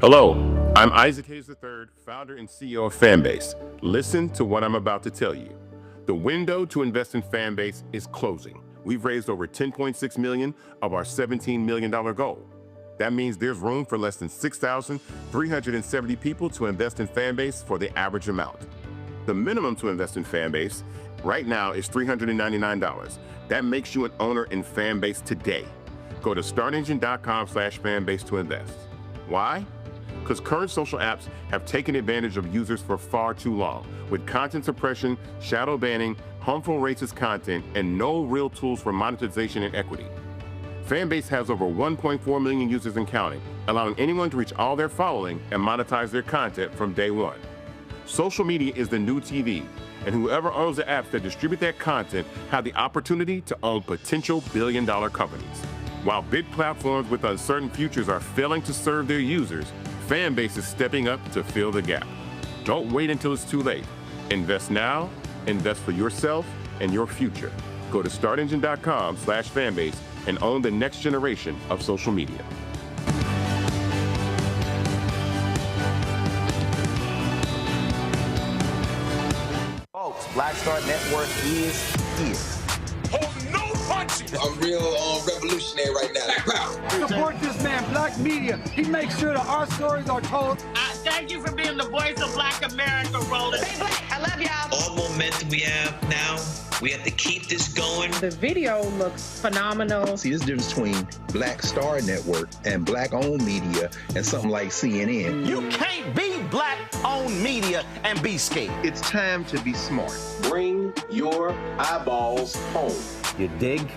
Hello, I'm Isaac Hayes III, founder and CEO of Fanbase. Listen to what I'm about to tell you. The window to invest in Fanbase is closing. We've raised over $10.6 million of our $17 million goal. That means there's room for less than 6,370 people to invest in Fanbase for the average amount. The minimum to invest in Fanbase right now is $399. That makes you an owner in Fanbase today. Go to startengine.com/fanbase to invest. Why? Because current social apps have taken advantage of users for far too long, with content suppression, shadow banning, harmful racist content, and no real tools for monetization and equity. Fanbase has over 1.4 million users and counting, allowing anyone to reach all their following and monetize their content from day one. Social media is the new TV, and whoever owns the apps that distribute that content have the opportunity to own potential billion-dollar companies. While big platforms with uncertain futures are failing to serve their users, Fanbase is stepping up to fill the gap. Don't wait until it's too late. Invest now, invest for yourself and your future. Go to startengine.com/fanbase and own the next generation of social media. Folks, Black Star Network is here. Hold no punches. A real revolution. revolutionary right now. Black power. Support this man, Black media. He makes sure that our stories are told. Thank you for being the voice of Black America, Roland. Stay black. I love y'all. All momentum we have now, we have to keep this going. The video looks phenomenal. See, there's a difference between Black Star Network and Black-owned media and something like CNN. You can't be Black-owned media and be scared. It's time to be smart. Bring your eyeballs home. You dig?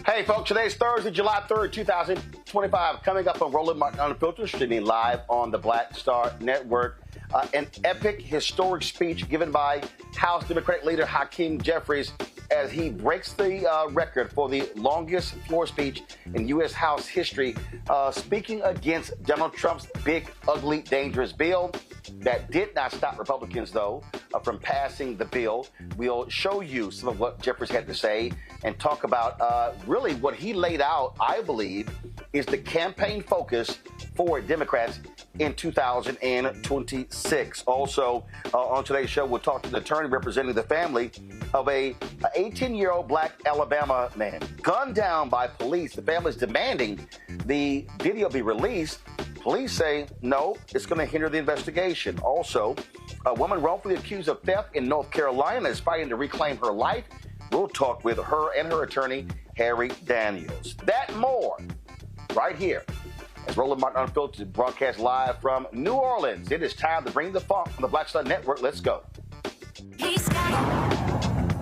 Hey, folks, today's Thursday, July 3rd, 2025. Coming up on Roland Martin Unfiltered, streaming live on the Black Star Network. An epic, historic speech given by House Democratic Leader Hakeem Jeffries as he breaks the record for the longest floor speech in U.S. House history, speaking against Donald Trump's big, ugly, dangerous bill. That did not stop Republicans, though, from passing the bill. We'll show you some of what Jeffries had to say and talk about really what he laid out, I believe, is the campaign focus for Democrats in 2026. Also, on today's show, we'll talk to the attorney representing the family of a 18-year-old black Alabama man gunned down by police. The family's demanding the video be released. Police say, no, it's going to hinder the investigation. Also, a woman wrongfully accused of theft in North Carolina is fighting to reclaim her life. We'll talk with her and her attorney, Harry Daniels. That more right here As Roland Martin Unfiltered broadcast live from New Orleans. It is time to bring the funk on the Black Star Network. Let's go. He's got it.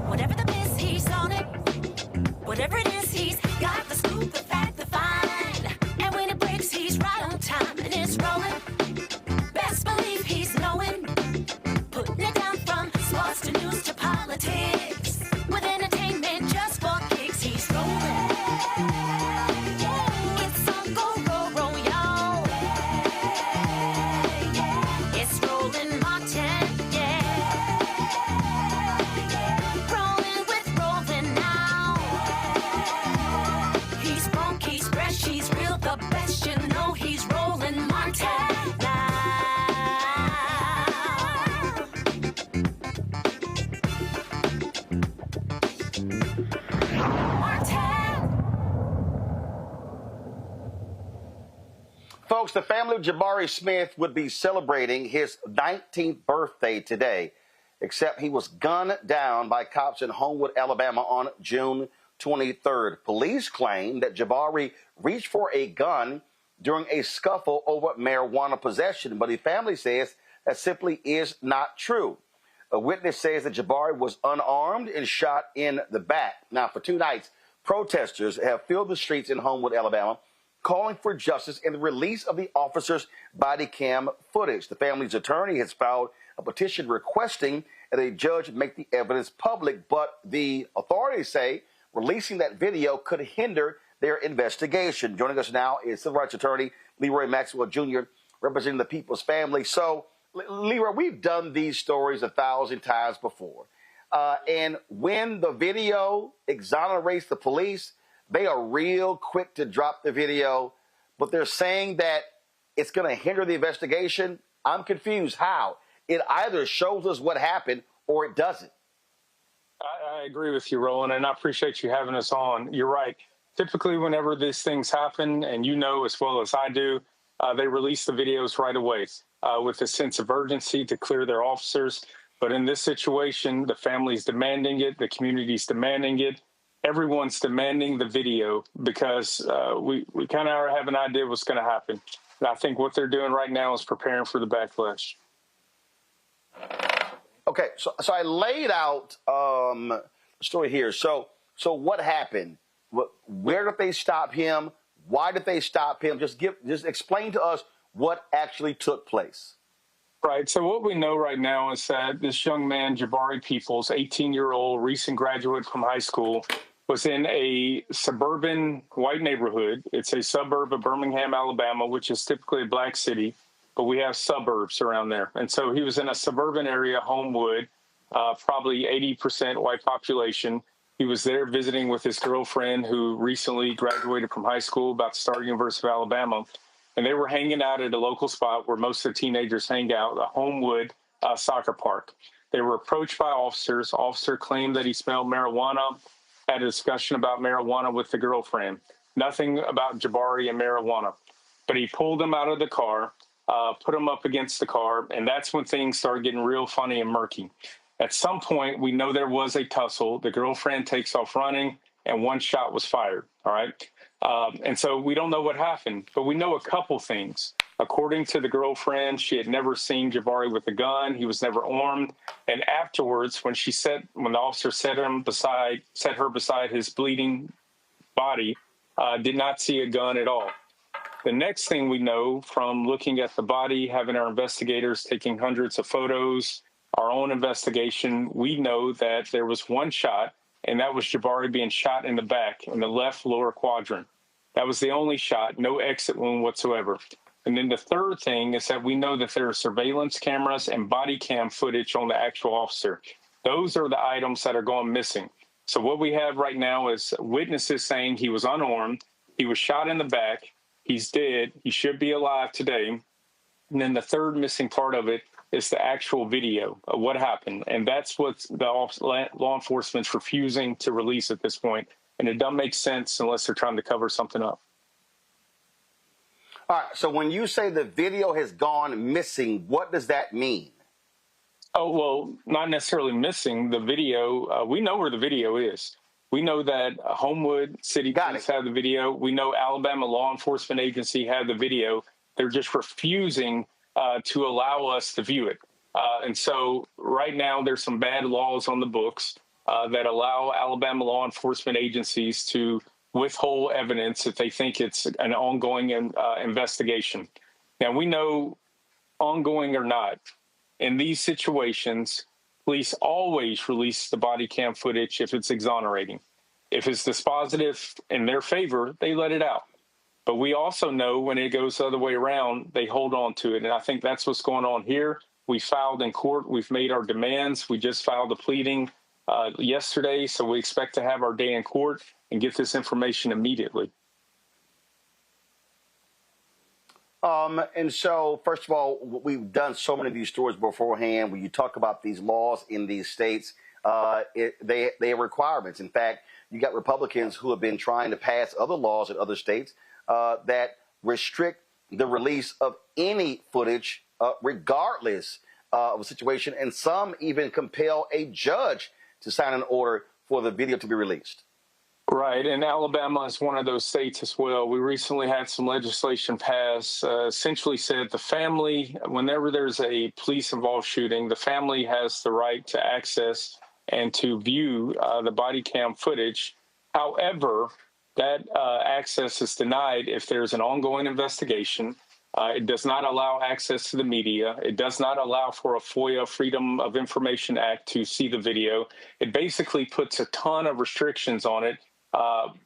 Whatever the miss, he's on it. Whatever it is, he's got the scoop, the fact, the find. And when it breaks, he's right on time and it's rolling. Best believe he's knowing. Putting it down from sports to news to politics. With entertainment just for kicks, he's rolling. It's on go, roll, roll, y'all. It's Roland Martin, yeah. Rolling with Roland now. He's funk, he's fresh, he's real, the best, you know he's Roland Martin now. Folks, the family of Jabari Smith would be celebrating his 19th birthday today, except he was gunned down by cops in Homewood, Alabama on June 23rd. Police claim that Jabari reached for a gun during a scuffle over marijuana possession, but the family says that simply is not true. A witness says that Jabari was unarmed and shot in the back. Now, for 2 nights, protesters have filled the streets in Homewood, Alabama, calling for justice and the release of the officer's body cam footage. The family's attorney has filed a petition requesting that a judge make the evidence public, but the authorities say releasing that video could hinder their investigation. Joining us now is civil rights attorney Leroy Maxwell Jr., representing the Peoples family. So, Leroy, we've done these stories 1,000 times before. And when the video exonerates the police, they are real quick to drop the video, but they're saying that it's going to hinder the investigation. I'm confused. How? It either shows us what happened or it doesn't. I agree with you, Roland, and I appreciate you having us on. You're right. Typically, whenever these things happen, and you know as well as I do, they release the videos right away with a sense of urgency to clear their officers. But in this situation, the family's demanding it, the community's demanding it. Everyone's demanding the video because we kind of have an idea what's going to happen. And I think what they're doing right now is preparing for the backlash. Okay, so I laid out the story here. So what happened? Where did they stop him? Why did they stop him? Just explain to us what actually took place. Right. So what we know right now is that this young man, Jabari Peoples, 18-year-old, recent graduate from high school, was in a suburban white neighborhood. It's a suburb of Birmingham, Alabama, which is typically a black city, but we have suburbs around there. And so he was in a suburban area, Homewood, probably 80% white population. He was there visiting with his girlfriend who recently graduated from high school, about to start University of Alabama. And they were hanging out at a local spot where most of the teenagers hang out, the Homewood soccer park. They were approached by officers. Officer claimed that he smelled marijuana, had a discussion about marijuana with the girlfriend. Nothing about Jabari and marijuana. But he pulled him out of the car, put him up against the car, and that's when things started getting real funny and murky. At some point, we know there was a tussle. The girlfriend takes off running, and one shot was fired, all right? And so we don't know what happened, but we know a couple things. According to the girlfriend, she had never seen Jabari with a gun. He was never armed. And afterwards, when the officer set her beside his bleeding body, did not see a gun at all. The next thing we know from looking at the body, having our investigators taking hundreds of photos, our own investigation, we know that there was one shot, and that was Jabari being shot in the back in the left lower quadrant. That was the only shot, no exit wound whatsoever. And then the third thing is that we know that there are surveillance cameras and body cam footage on the actual officer. Those are the items that are going missing. So what we have right now is witnesses saying he was unarmed, he was shot in the back, he's dead, he should be alive today. And then the third missing part of it is the actual video of what happened. And that's what the law enforcement's refusing to release at this point. And it doesn't make sense unless they're trying to cover something up. All right, so when you say the video has gone missing, what does that mean? Oh, well, not necessarily missing. The video, we know where the video is. We know that Homewood City Police have the video. We know Alabama Law Enforcement Agency had the video. They're just refusing to allow us to view it. And so right now there's some bad laws on the books that allow Alabama law enforcement agencies to withhold evidence if they think it's an ongoing investigation. Now, we know, ongoing or not, in these situations, police always release the body cam footage if it's exonerating. If it's dispositive in their favor, they let it out. But we also know when it goes the other way around, they hold on to it. And I think that's what's going on here. We filed in court. We've made our demands. We just filed a pleading yesterday. So we expect to have our day in court and get this information immediately. And so, first of all, we've done so many of these stories beforehand. When you talk about these laws in these states, they have requirements. In fact, you got Republicans who have been trying to pass other laws in other states that restrict the release of any footage, regardless of a situation, and some even compel a judge to sign an order for the video to be released. Right, and Alabama is one of those states as well. We recently had some legislation pass, essentially said the family, whenever there's a police-involved shooting, the family has the right to access and to view the body cam footage. However, that access is denied if there's an ongoing investigation. It does not allow access to the media. It does not allow for a FOIA, Freedom of Information Act, to see the video. It basically puts a ton of restrictions on it,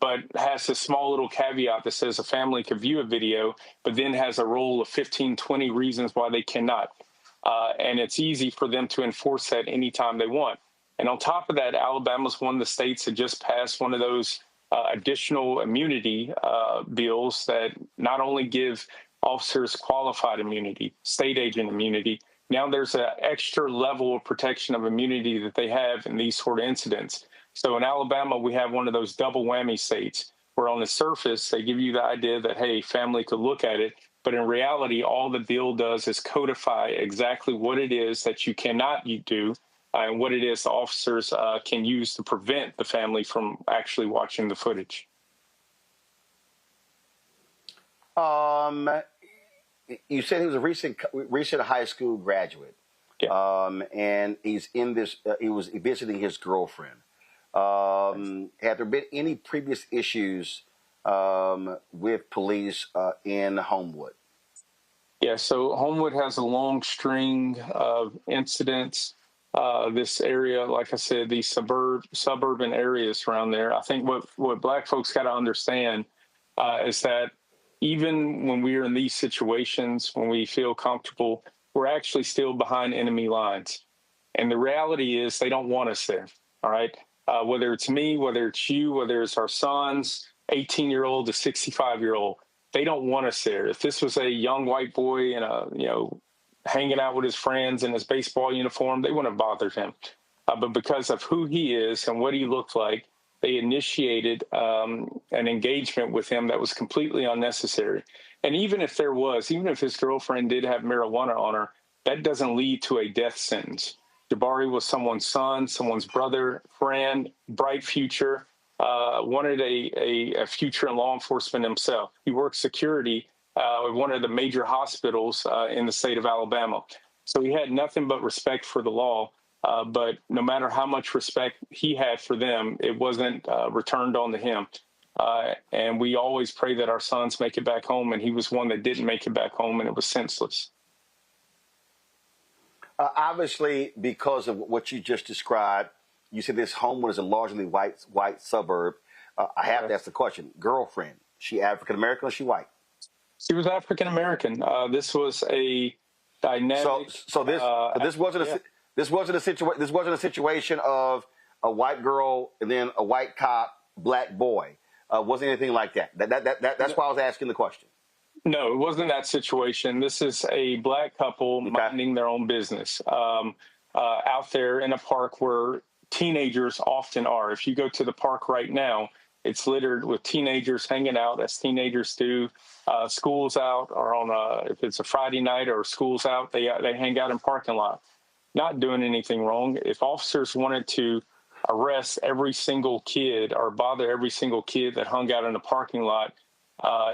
but has a small little caveat that says a family can view a video, but then has a rule of 15, 20 reasons why they cannot. And it's easy for them to enforce that anytime they want. And on top of that, Alabama's one of the states that just passed one of those additional immunity bills that not only give officers qualified immunity, state agent immunity. Now there's an extra level of protection of immunity that they have in these sort of incidents. So in Alabama, we have one of those double whammy states where on the surface, they give you the idea that, hey, family could look at it. But in reality, all the bill does is codify exactly what it is that you cannot do and what it is the officers can use to prevent the family from actually watching the footage. You said he was a recent high school graduate, and he's in this. He was visiting his girlfriend. Have there been any previous issues with police in Homewood? Yeah, so Homewood has a long string of incidents. This area, like I said, these suburban areas around there. I think what Black folks got to understand is that even when we're in these situations, when we feel comfortable, we're actually still behind enemy lines. And the reality is they don't want us there, all right? Whether it's me, whether it's you, whether it's our sons, 18-year-old to 65-year-old, they don't want us there. If this was a young white boy and hanging out with his friends in his baseball uniform, they wouldn't have bothered him. But because of who he is and what he looked like, they initiated an engagement with him that was completely unnecessary. And even if his girlfriend did have marijuana on her, that doesn't lead to a death sentence. Jabari was someone's son, someone's brother, friend, bright future, wanted a future in law enforcement himself. He worked security at one of the major hospitals in the state of Alabama. So he had nothing but respect for the law. But no matter how much respect he had for them, it wasn't returned on to him. And we always pray that our sons make it back home. And he was one that didn't make it back home, and it was senseless. Obviously, because of what you just described, you said this Homewood is a largely white suburb. I have to ask the question: girlfriend, she African American or she white? She was African American. This was a dynamic. This wasn't a situation of a white girl and then a white cop, black boy. Wasn't anything like that. That's why I was asking the question. No, it wasn't that situation. This is a black couple minding their own business out there in a park where teenagers often are. If you go to the park right now, it's littered with teenagers hanging out, as teenagers do. School's out, or if it's a Friday night or school's out, they hang out in parking lots, not doing anything wrong. If officers wanted to arrest every single kid or bother every single kid that hung out in the parking lot,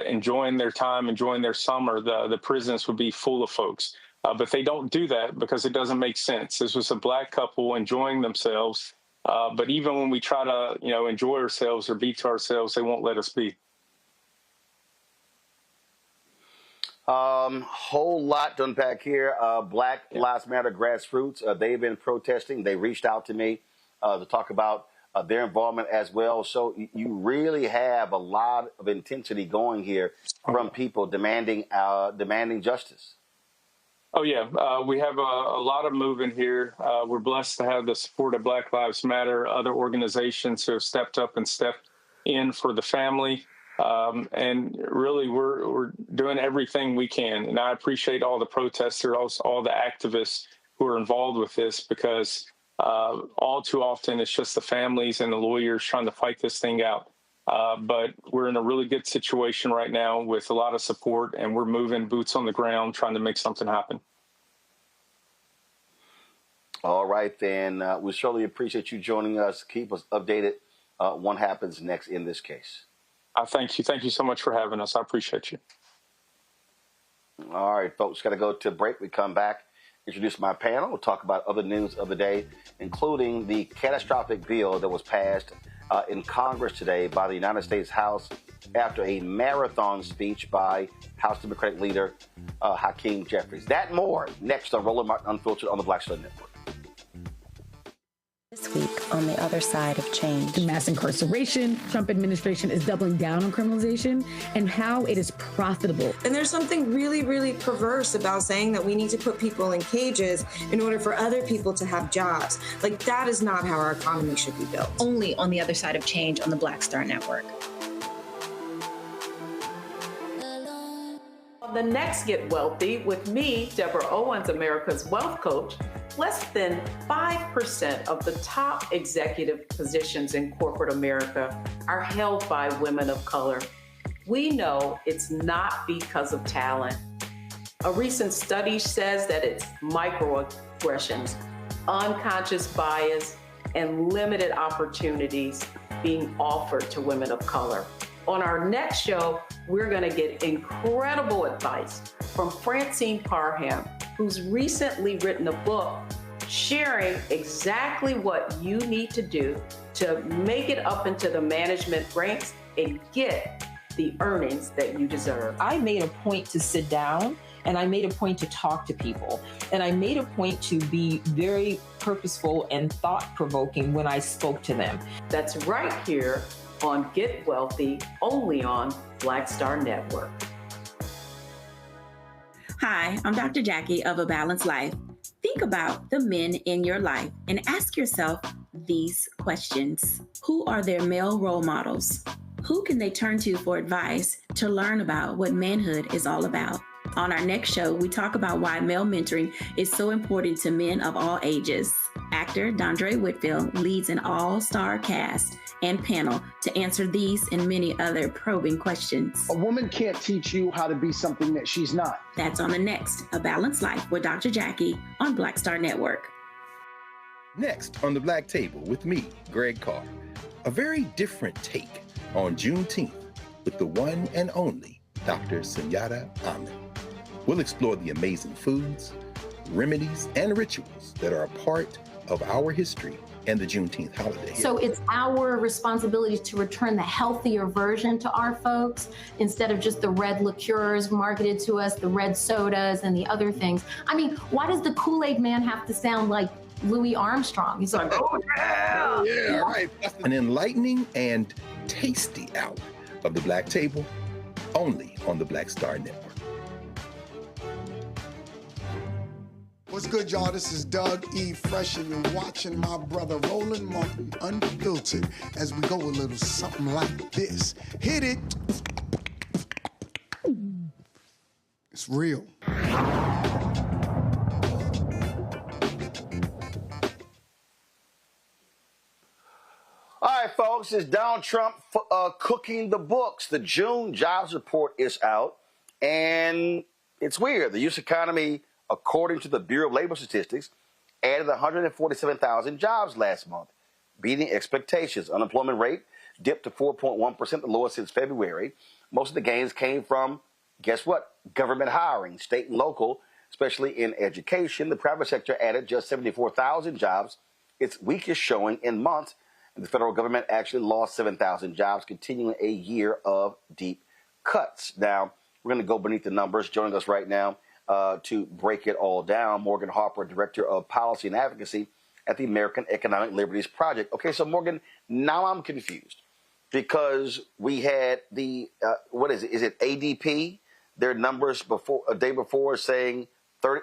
enjoying their time, enjoying their summer, the prisons would be full of folks. But they don't do that because it doesn't make sense. This was a black couple enjoying themselves. But even when we try to, enjoy ourselves or be to ourselves, they won't let us be. Whole lot to unpack here. Black Lives Matter grassroots, they've been protesting. They reached out to me to talk about their involvement as well. So you really have a lot of intensity going here from people demanding justice. Oh, yeah. We have a lot of movement here. We're blessed to have the support of Black Lives Matter, other organizations who have stepped up and stepped in for the family. And really, we're doing everything we can. And I appreciate all the protesters, all the activists who are involved with this, because all too often it's just the families and the lawyers trying to fight this thing out. But we're in a really good situation right now with a lot of support, and we're moving boots on the ground, trying to make something happen. All right, then. We surely appreciate you joining us. Keep us updated what happens next in this case. Thank you. Thank you so much for having us. I appreciate you. All right, folks, got to go to break. We come back, introduce my panel. We'll talk about other news of the day, including the catastrophic bill that was passed in Congress today by the United States House after a marathon speech by House Democratic Leader Hakeem Jeffries. That and more next on Roland Martin Unfiltered on the Black Star Network. This week on the other side of change. The mass incarceration, Trump administration is doubling down on criminalization, and how it is profitable. And there's something really, really perverse about saying that we need to put people in cages in order for other people to have jobs. Like, that is not how our economy should be built. Only on the other side of change on the Black Star Network. On the next Get Wealthy with me, Deborah Owens, America's Wealth Coach, less than 5% of the top executive positions in corporate America are held by women of color. We know it's not because of talent. A recent study says that it's microaggressions, unconscious bias, and limited opportunities being offered to women of color. On our next show, we're going to get incredible advice from Francine Parham, who's recently written a book sharing exactly what you need to do to make it up into the management ranks and get the earnings that you deserve. I made a point to sit down, and I made a point to talk to people, and I made a point to be very purposeful and thought-provoking when I spoke to them. That's right here on Get Wealthy, only on Black Star Network. Hi, I'm Dr. Jackie of A Balanced Life. Think about the men in your life and ask yourself these questions. Who are their male role models? Who can they turn to for advice to learn about what manhood is all about? On our next show, we talk about why male mentoring is so important to men of all ages. Actor Dondre Whitfield leads an all-star cast and panel to answer these and many other probing questions. A woman can't teach you how to be something that she's not. That's on the next A Balanced Life with Dr. Jackie on Black Star Network. Next on the Black Table with me, Greg Carr. A very different take on Juneteenth with the one and only Dr. Sunyata Ahmed. We'll explore the amazing foods, remedies, and rituals that are a part of our history and the Juneteenth holiday. So it's our responsibility to return the healthier version to our folks instead of just the red liqueurs marketed to us, the red sodas and the other things. I mean, why does the Kool-Aid man have to sound like Louis Armstrong? He's like, oh yeah! Oh, yeah, all right. An enlightening and tasty hour of the Black Table, only on the Black Star Network. What's good, y'all? This is Doug E. Fresh, and you're watching my brother Roland Martin Unfiltered as we go a little something like this. Hit it. It's real. All right, folks, it's Donald Trump cooking the books. The June jobs report is out, and it's weird. The U.S. economy, according to the Bureau of Labor Statistics, added 147,000 jobs last month. beating expectations. Unemployment rate dipped to 4.1%, the lowest since February. Most of the gains came from, guess what? Government hiring, state and local, especially in education. The private sector added just 74,000 jobs, its weakest showing in months. And the federal government actually lost 7,000 jobs, continuing a year of deep cuts. Now, we're going to go beneath the numbers. Joining us right now to break it all down, Morgan Harper, Director of Policy and Advocacy at the American Economic Liberties Project. Okay, so Morgan, now I'm confused because we had the, what is it? Is it ADP? Their numbers before a day before saying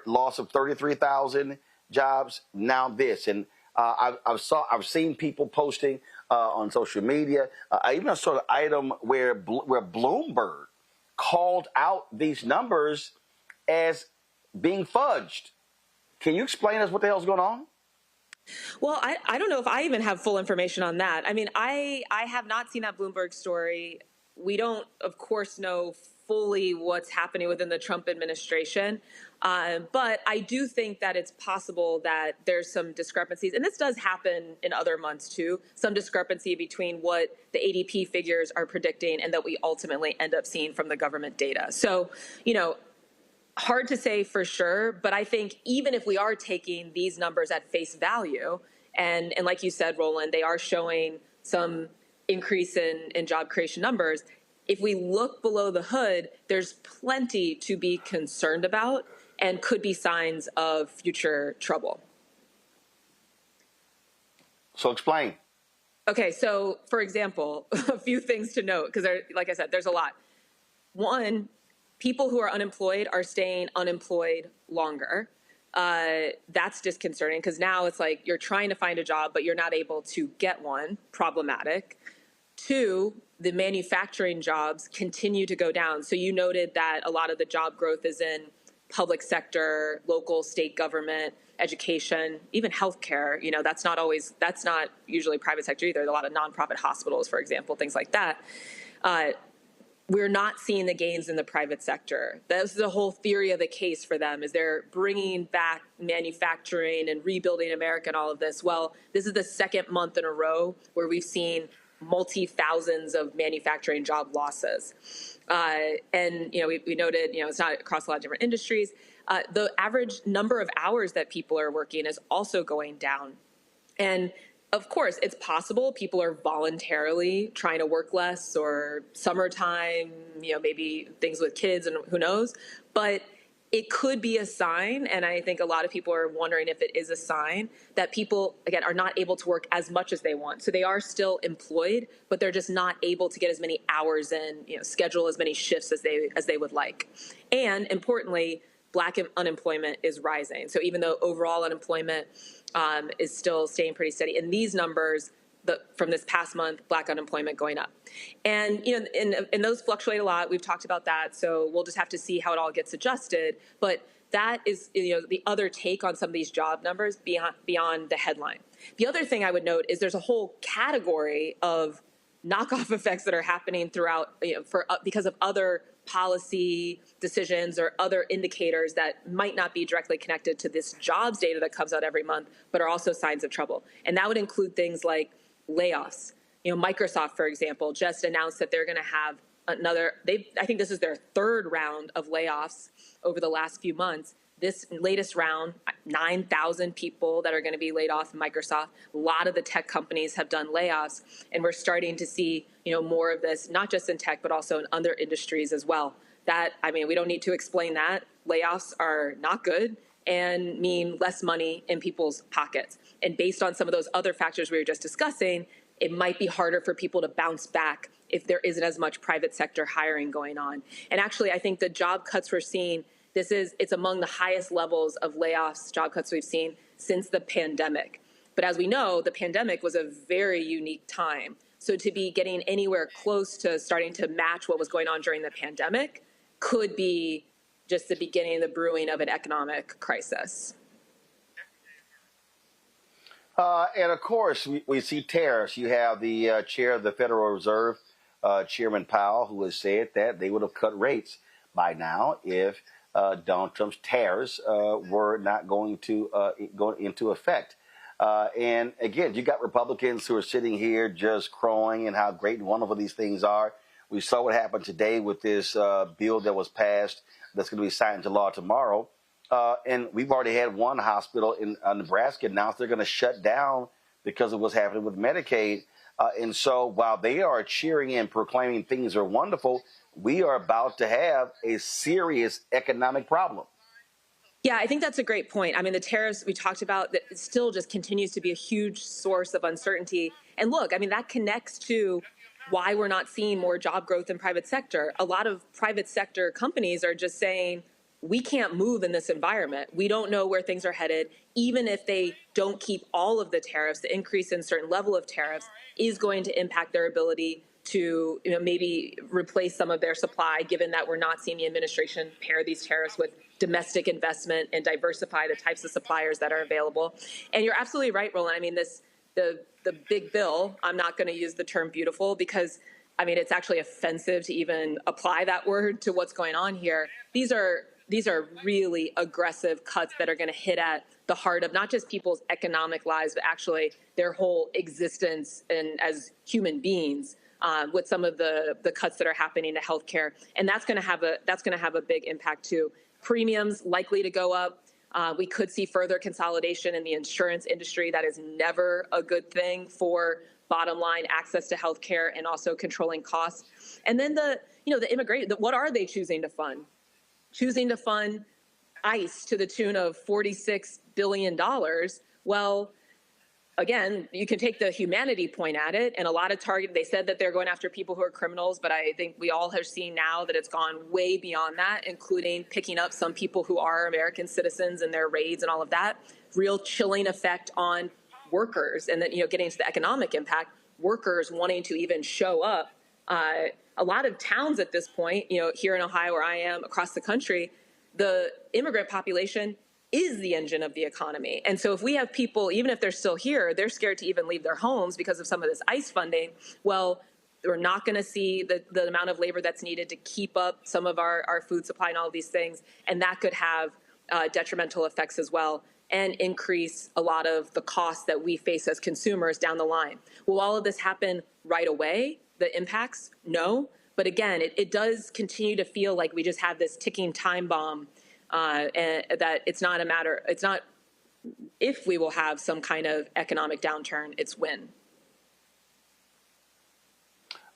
loss of 33,000 jobs. Now this, and I've seen people posting on social media. I even saw an item where Bloomberg called out these numbers as being fudged. Can you explain us what the hell's going on? Well, I don't know if I even have full information on that. I mean, I have not seen that Bloomberg story. We don't, of course, know fully what's happening within the Trump administration. But I do think that it's possible that there's some discrepancies, and this does happen in other months too, some discrepancy between what the ADP figures are predicting and that we ultimately end up seeing from the government data. So, you know, hard to say for sure, but I think even if we are taking these numbers at face value, and like you said, Roland, they are showing some increase in job creation numbers, if we look below the hood, there's plenty to be concerned about and could be signs of future trouble. So explain. Okay, so for example, a few things to note, because like I said, there's a lot. One, people who are unemployed are staying unemployed longer. That's disconcerting because now it's like you're trying to find a job, but you're not able to get one. Problematic. Two, the manufacturing jobs continue to go down. So you noted that a lot of the job growth is in public sector, local, state government, education, even healthcare. You know, that's not usually private sector either. There's a lot of nonprofit hospitals, for example, things like that. We're not seeing the gains in the private sector. That's the whole theory of the case for them, is they're bringing back manufacturing and rebuilding America and all of this. Well, this is the second month in a row where we've seen multi-thousands of manufacturing job losses. And, you know, we noted, you know, it's not across a lot of different industries. The average number of hours that people are working is also going down. And of course, it's possible people are voluntarily trying to work less, or summertime, you know, maybe things with kids and who knows, but it could be a sign, and I think a lot of people are wondering if it is a sign that people, again, are not able to work as much as they want. So they are still employed, but they're just not able to get as many hours in, you know, schedule as many shifts as they would like. And importantly, Black unemployment is rising. So even though overall unemployment is still staying pretty steady, in these numbers, from this past month, Black unemployment going up. And, you know, and those fluctuate a lot. We've talked about that. So we'll just have to see how it all gets adjusted. But that is, you know, the other take on some of these job numbers beyond the headline. The other thing I would note is there's a whole category of knockoff effects that are happening throughout, you know, because of other policy decisions or other indicators that might not be directly connected to this jobs data that comes out every month, but are also signs of trouble. And that would include things like layoffs. You know, Microsoft, for example, just announced that they're going to have I think this is their third round of layoffs over the last few months. This latest round, 9,000 people that are going to be laid off in Microsoft. A lot of the tech companies have done layoffs, and we're starting to see, you know, more of this, not just in tech, but also in other industries as well. That, I mean, we don't need to explain that. Layoffs are not good and mean less money in people's pockets. And based on some of those other factors we were just discussing, it might be harder for people to bounce back if there isn't as much private sector hiring going on. And actually, I think the job cuts we're seeing, it's among the highest levels of layoffs, job cuts we've seen since the pandemic. But as we know, the pandemic was a very unique time. So to be getting anywhere close to starting to match what was going on during the pandemic could be just the beginning, the brewing of an economic crisis. And of course, we see tariffs. You have the chair of the Federal Reserve, Chairman Powell, who has said that they would have cut rates by now if Donald Trump's tariffs were not going to go into effect. And again, you got Republicans who are sitting here just crowing and how great and wonderful these things are. We saw what happened today with this bill that was passed that's going to be signed into law tomorrow. And we've already had one hospital in Nebraska announce they're going to shut down because of what's happening with Medicaid. And so while they are cheering and proclaiming things are wonderful, we are about to have a serious economic problem. Yeah, I think that's a great point. I mean, the tariffs we talked about, that still just continues to be a huge source of uncertainty. And look, I mean, that connects to why we're not seeing more job growth in private sector. A lot of private sector companies are just saying, we can't move in this environment. We don't know where things are headed. Even if they don't keep all of the tariffs, the increase in certain level of tariffs is going to impact their ability to maybe replace some of their supply, given that we're not seeing the administration pair these tariffs with domestic investment and diversify the types of suppliers that are available. And you're absolutely right, Roland. I mean, the big bill, I'm not going to use the term beautiful because, I mean, it's actually offensive to even apply that word to what's going on here. These are really aggressive cuts that are going to hit at the heart of not just people's economic lives, but actually their whole existence and as human beings. With some of the cuts that are happening to healthcare, and that's going to have a big impact too. Premiums likely to go up. We could see further consolidation in the insurance industry. That is never a good thing for bottom line access to healthcare and also controlling costs. And then the immigration. What are they choosing to fund? Choosing to fund ICE to the tune of $46 billion. Well, again, you can take the humanity point at it, and a lot of they said that they're going after people who are criminals, but I think we all have seen now that it's gone way beyond that, including picking up some people who are American citizens and their raids and all of that. Real chilling effect on workers, and then, getting to the economic impact, workers wanting to even show up. A lot of towns at this point, here in Ohio where I am, across the country, the immigrant population is the engine of the economy. And so if we have people, even if they're still here, they're scared to even leave their homes because of some of this ICE funding, well, we're not going to see the amount of labor that's needed to keep up some of our food supply and all of these things. And that could have detrimental effects as well and increase a lot of the costs that we face as consumers down the line. Will all of this happen right away? The impacts? No. But again, it does continue to feel like we just have this ticking time bomb. And that it's not if we will have some kind of economic downturn, it's when.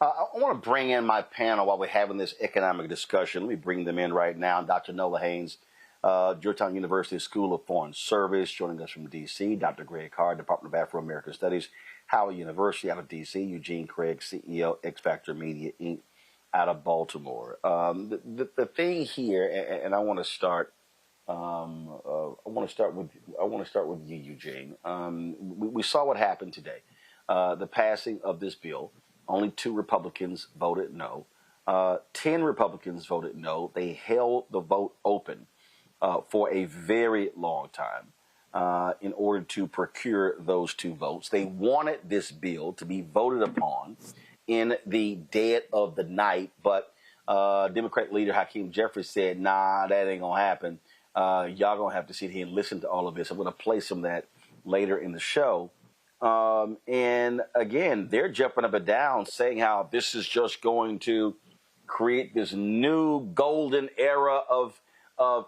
I want to bring in my panel while we're having this economic discussion. Let me bring them in right now. Dr. Nola Haynes, Georgetown University School of Foreign Service, joining us from D.C. Dr. Greg Carr, Department of Afro-American Studies, Howard University out of D.C. Eugene Craig, CEO, X Factor Media, Inc., out of Baltimore. The thing here, and I want to start. I want to start with you, Eugene. We saw what happened today. The passing of this bill. Only 2 Republicans voted no. 10 Republicans voted no. They held the vote open for a very long time in order to procure those 2 votes. They wanted this bill to be voted upon in the dead of the night, but Democrat leader Hakeem Jeffries said, nah, that ain't going to happen. Y'all going to have to sit here and listen to all of this. I'm going to play some of that later in the show. And again, they're jumping up and down saying how this is just going to create this new golden era of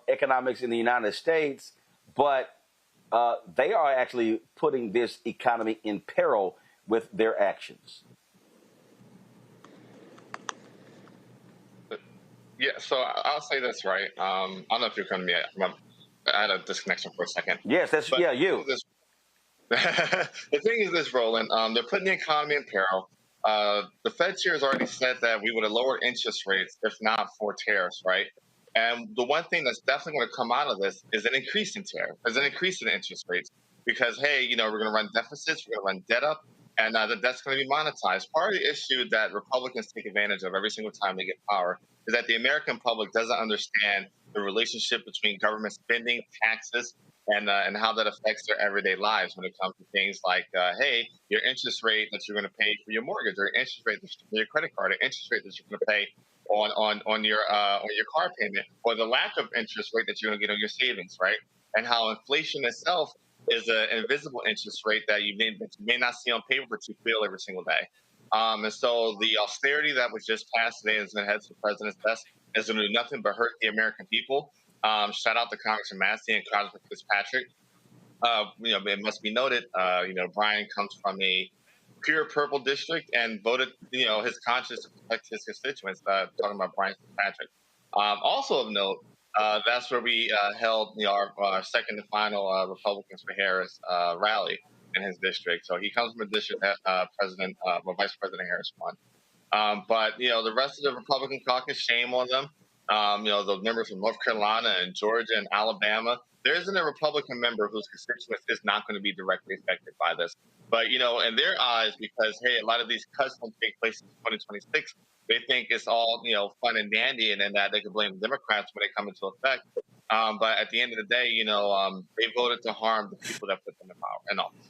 economics in the United States. But they are actually putting this economy in peril with their actions. Yeah, so I'll say this, right? I don't know if you're coming to me. I had a disconnection for a second. Yes, you. The thing is this, Roland. They're putting the economy in peril. The Fed chair has already said that we would have lowered interest rates if not for tariffs, right? And the one thing that's definitely going to come out of this is an increase in tariff, is an increase in interest rates. Because, hey, we're going to run deficits, we're going to run debt up, and the debt's going to be monetized. Part of the issue that Republicans take advantage of every single time they get power is that the American public doesn't understand the relationship between government spending, taxes, and how that affects their everyday lives when it comes to things like, hey, your interest rate that you're going to pay for your mortgage, or interest rate that you pay for your credit card, or interest rate that you're going to pay on your car payment, or the lack of interest rate that you're going to get on your savings, right? And how inflation itself is an invisible interest rate that you may not see on paper, but you feel every single day. And so the austerity that was just passed today is going to head to the president's desk is going to do nothing but hurt the American people. Shout out to Congressman Massey and Congressman Fitzpatrick. It must be noted, Brian comes from a pure purple district and voted, his conscience to protect his constituents. Talking about Brian Fitzpatrick. Also of note, that's where we held our second and final Republicans for Harris rally in his district. So he comes from a district that Vice President Harris won. But the rest of the Republican caucus, shame on them. The members from North Carolina and Georgia and Alabama, there isn't a Republican member whose constituents is not going to be directly affected by this. But, in their eyes, because, hey, a lot of these cuts won't take place in 2026, they think it's all, fun and dandy, and then that they can blame the Democrats when they come into effect. But at the end of the day, they voted to harm the people that put them in power and office.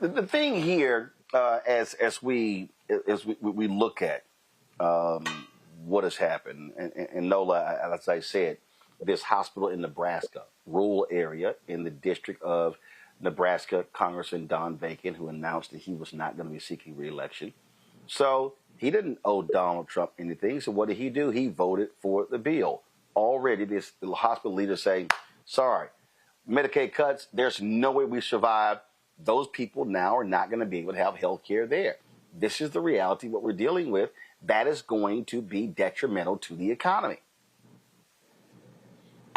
The thing here, as we look at what has happened, and Nola, as I said, this hospital in Nebraska, rural area in the district of Nebraska, Congressman Don Bacon, who announced that he was not going to be seeking re-election. So he didn't owe Donald Trump anything. So what did he do? He voted for the bill. Already, this hospital leader saying, sorry, Medicaid cuts, there's no way we survive. Those people now are not going to be able to have health care there. This is the reality, what we're dealing with. That is going to be detrimental to the economy.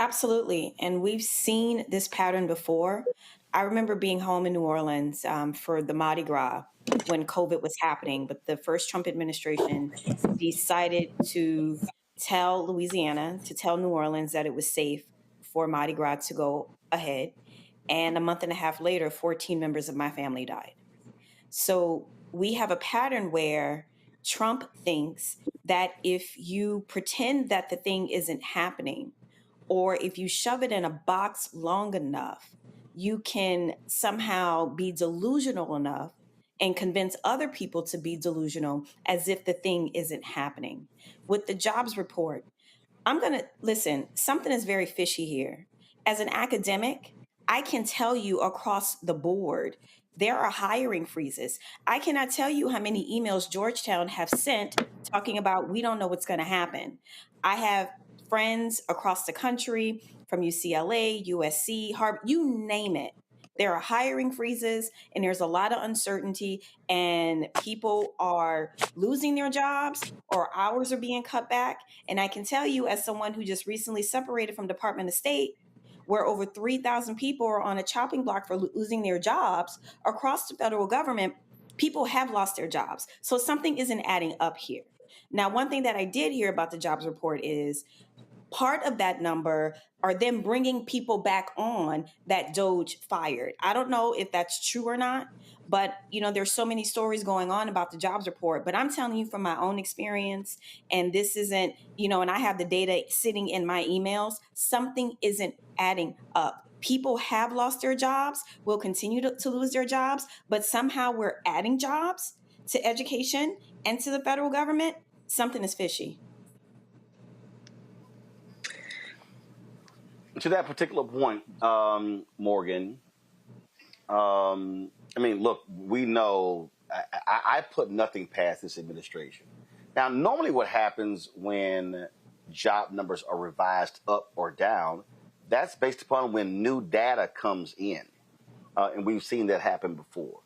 Absolutely. And we've seen this pattern before. I remember being home in New Orleans for the Mardi Gras when COVID was happening, but the first Trump administration decided to tell Louisiana, to tell New Orleans that it was safe for Mardi Gras to go ahead. And a month and a half later, 14 members of my family died. So we have a pattern where Trump thinks that if you pretend that the thing isn't happening, or if you shove it in a box long enough, you can somehow be delusional enough and convince other people to be delusional as if the thing isn't happening. With the jobs report, listen, something is very fishy here. As an academic, I can tell you across the board, there are hiring freezes. I cannot tell you how many emails Georgetown have sent talking about we don't know what's going to happen. I have friends across the country from UCLA, USC, Harvard, you name it. There are hiring freezes and there's a lot of uncertainty and people are losing their jobs or hours are being cut back. And I can tell you, as someone who just recently separated from Department of State, where over 3,000 people are on a chopping block for losing their jobs across the federal government, people have lost their jobs. So something isn't adding up here. Now, one thing that I did hear about the jobs report is part of that number are them bringing people back on that Doge fired. I don't know if that's true or not, but there's so many stories going on about the jobs report, but I'm telling you from my own experience, and this isn't, and I have the data sitting in my emails, something isn't adding up. People have lost their jobs, will continue to lose their jobs, but somehow we're adding jobs to education and to the federal government. Something is fishy. To that particular point, Morgan, look, we know I put nothing past this administration. Now, normally what happens when job numbers are revised up or down, that's based upon when new data comes in. And we've seen that happen before.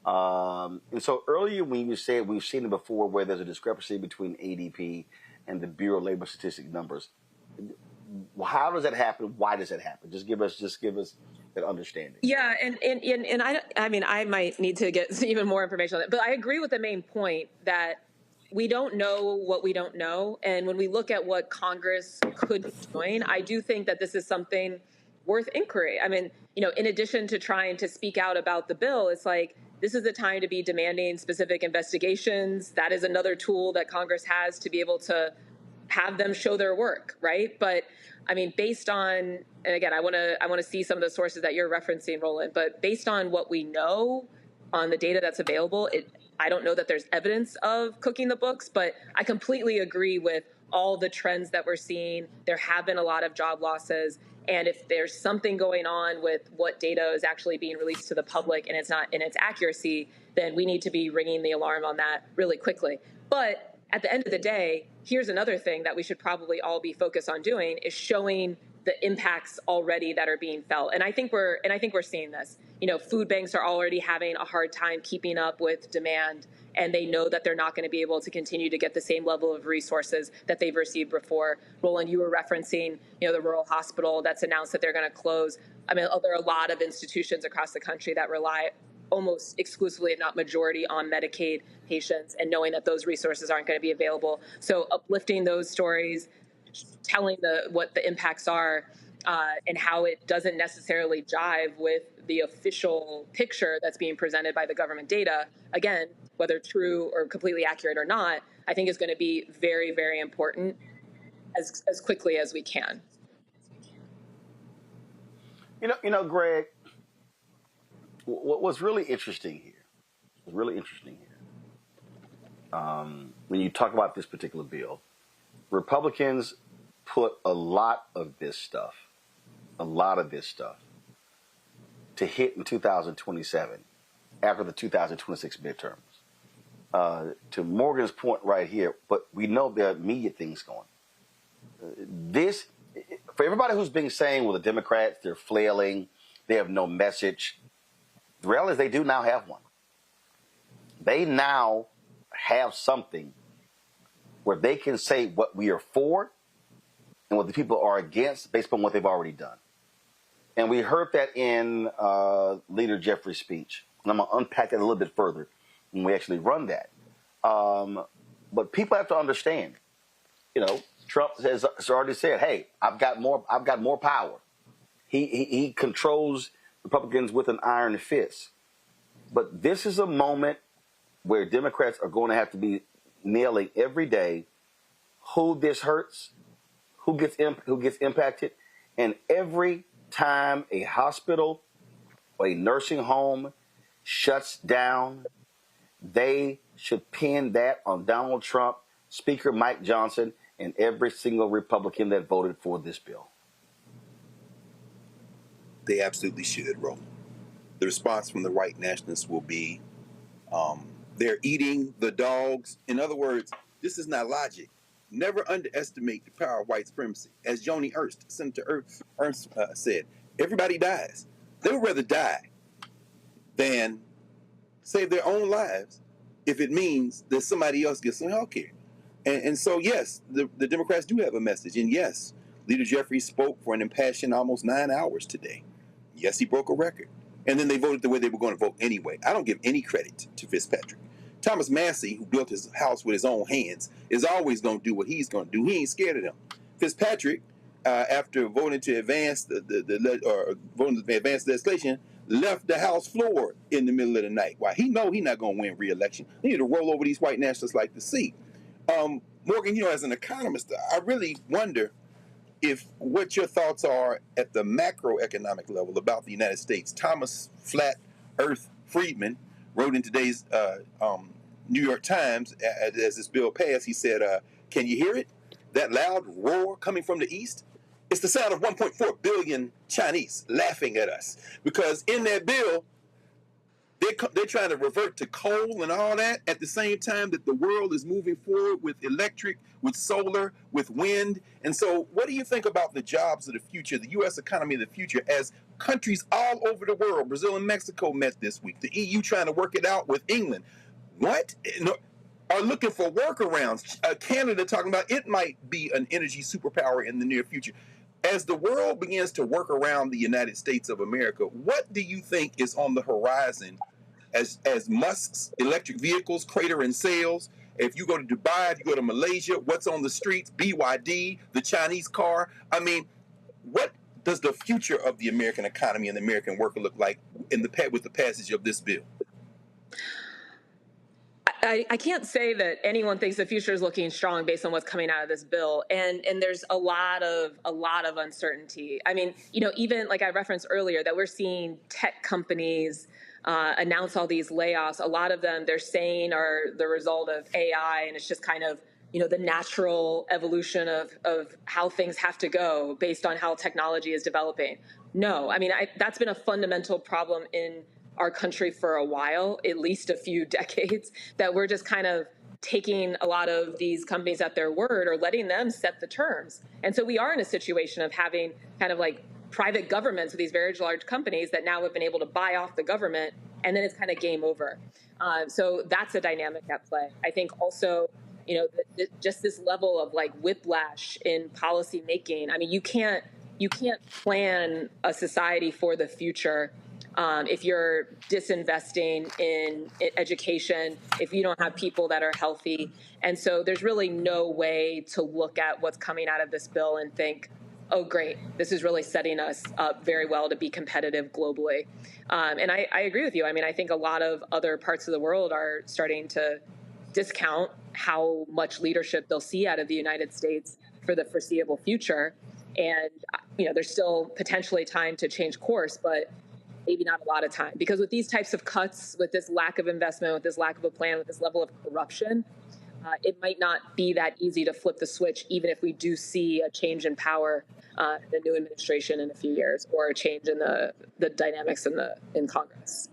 And so earlier when you said we've seen it before where there's a discrepancy between ADP and the Bureau of Labor Statistics numbers. How does that happen? Why does it happen? Just give us that understanding. Yeah, and I might need to get even more information on that, but I agree with the main point that we don't know what we don't know, and when we look at what Congress could join, I do think that this is something worth inquiry. In addition to trying to speak out about the bill, it's like this is the time to be demanding specific investigations. That is another tool that Congress has to be able to have them show their work, right? But based on, and again, I want to see some of the sources that you're referencing, Roland, but based on what we know on the data that's available, I don't know that there's evidence of cooking the books, but I completely agree with all the trends that we're seeing, there have been a lot of job losses. And if there's something going on with what data is actually being released to the public and it's not in its accuracy, then we need to be ringing the alarm on that really quickly. But at the end of the day, here's another thing that we should probably all be focused on doing is showing the impacts already that are being felt. And I think we're seeing this. You know, food banks are already having a hard time keeping up with demand, and they know that they're not going to be able to continue to get the same level of resources that they've received before. Roland, you were referencing, you know, the rural hospital that's announced that they're going to close. I mean, there are a lot of institutions across the country that rely almost exclusively, if not majority, on Medicaid patients, and knowing that those resources aren't going to be available. So uplifting those stories, telling what the impacts are, and how it doesn't necessarily jive with the official picture that's being presented by the government data, again, whether true or completely accurate or not, I think is going to be very, very important as quickly as we can. You know, Greg, what was really interesting here, when you talk about this particular bill, Republicans put a lot of this stuff to hit in 2027 after the 2026 midterms. To Morgan's point right here, but we know there are immediate things going. This, for everybody who's been saying, well, the Democrats, they're flailing, they have no message. The reality is they do now have one. They now have something where they can say what we are for and what the people are against based on what they've already done. And we heard that in Leader Jeffries' speech. And I'm going to unpack that a little bit further when we actually run that. But people have to understand, you know, Trump has already said, hey, I've got more power. He controls Republicans with an iron fist. But this is a moment where Democrats are going to have to be nailing every day who this hurts, who gets impacted, and every time a hospital or a nursing home shuts down, they should pin that on Donald Trump, Speaker Mike Johnson, and every single Republican that voted for this bill. They absolutely should, Roland. The response from the white nationalists will be, they're eating the dogs. In other words, this is not logic. Never underestimate the power of white supremacy. As Joni Ernst, Senator Ernst said, everybody dies. They would rather die than save their own lives if it means that somebody else gets some health care. And so, yes, the Democrats do have a message. And yes, Leader Jeffries spoke for an impassioned almost 9 hours today. Yes, he broke a record. And then they voted the way they were going to vote anyway. I don't give any credit to Fitzpatrick. Thomas Massey, who built his house with his own hands, is always going to do what he's going to do. He ain't scared of them. Fitzpatrick, after voting to advance voting to advance legislation, left the House floor in the middle of the night. Why? He know he's not going to win re-election. They need to roll over these white nationalists like the sea. Morgan, you know, as an economist, I really wonder what your thoughts are at the macroeconomic level about the United States. Thomas Flat Earth Friedman wrote in today's New York Times, as this bill passed, he said, can you hear it? That loud roar coming from the east? It's the sound of 1.4 billion Chinese laughing at us. Because in that bill, they're trying to revert to coal and all that at the same time that the world is moving forward with electric, with solar, with wind. And so what do you think about the jobs of the future, the U.S. economy of the future, as countries all over the world, Brazil and Mexico met this week, the EU trying to work it out with England, are looking for workarounds. Canada talking about it might be an energy superpower in the near future. As the world begins to work around the United States of America, what do you think is on the horizon as Musk's electric vehicles crater in sales? If you go to Dubai, if you go to Malaysia, what's on the streets? BYD, the Chinese car. I mean, what does the future of the American economy and the American worker look like with the passage of this bill? I can't say that anyone thinks the future is looking strong based on what's coming out of this bill, and there's a lot of uncertainty. I mean, you know, even like I referenced earlier, that we're seeing tech companies announce all these layoffs. A lot of them they're saying are the result of AI, and it's just kind of the natural evolution of how things have to go based on how technology is developing. No, I mean, that's been a fundamental problem in our country for a while, at least a few decades, that we're just kind of taking a lot of these companies at their word or letting them set the terms. And so we are in a situation of having kind of like private governments with these very large companies that now have been able to buy off the government, and then it's kind of game over. So that's a dynamic at play. I think also, just this level of like whiplash in policy making. I mean, you can't plan a society for the future if you're disinvesting in education, if you don't have people that are healthy. And so there's really no way to look at what's coming out of this bill and think, oh, great, this is really setting us up very well to be competitive globally. And I agree with you. I mean, I think a lot of other parts of the world are starting to discount how much leadership they'll see out of the United States for the foreseeable future. And, there's still potentially time to change course, but maybe not a lot of time. Because with these types of cuts, with this lack of investment, with this lack of a plan, with this level of corruption, it might not be that easy to flip the switch, even if we do see a change in power in the new administration in a few years, or a change in the dynamics in Congress.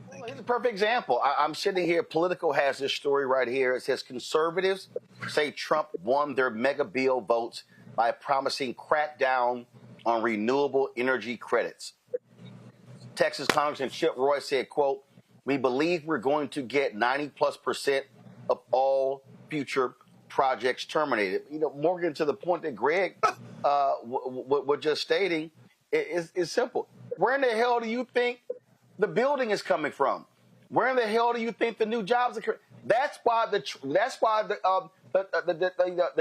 Well, here's a perfect example. I'm sitting here. Politico has this story right here. It says conservatives say Trump won their mega bill votes by promising crackdown on renewable energy credits. Texas Congressman Chip Roy said, quote, "We believe we're going to get 90+% of all future projects terminated." Morgan, to the point that Greg was just stating, is simple. Where in the hell do you think the building is coming from? Where in the hell do you think the new jobs are? That's why the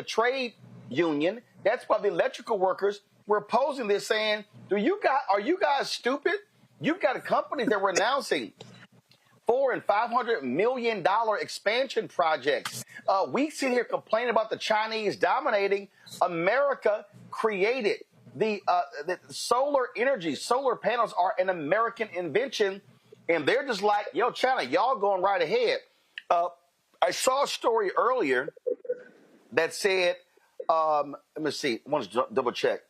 trade union. That's why the electrical workers were opposing this, saying, are you guys stupid? You've got companies that were announcing $400 and $500 million expansion projects. We sit here complaining about the Chinese dominating. America created the solar energy. Solar panels are an American invention, and they're just like, yo, China, y'all going right ahead. I saw a story earlier that said, let me see, I want to double check.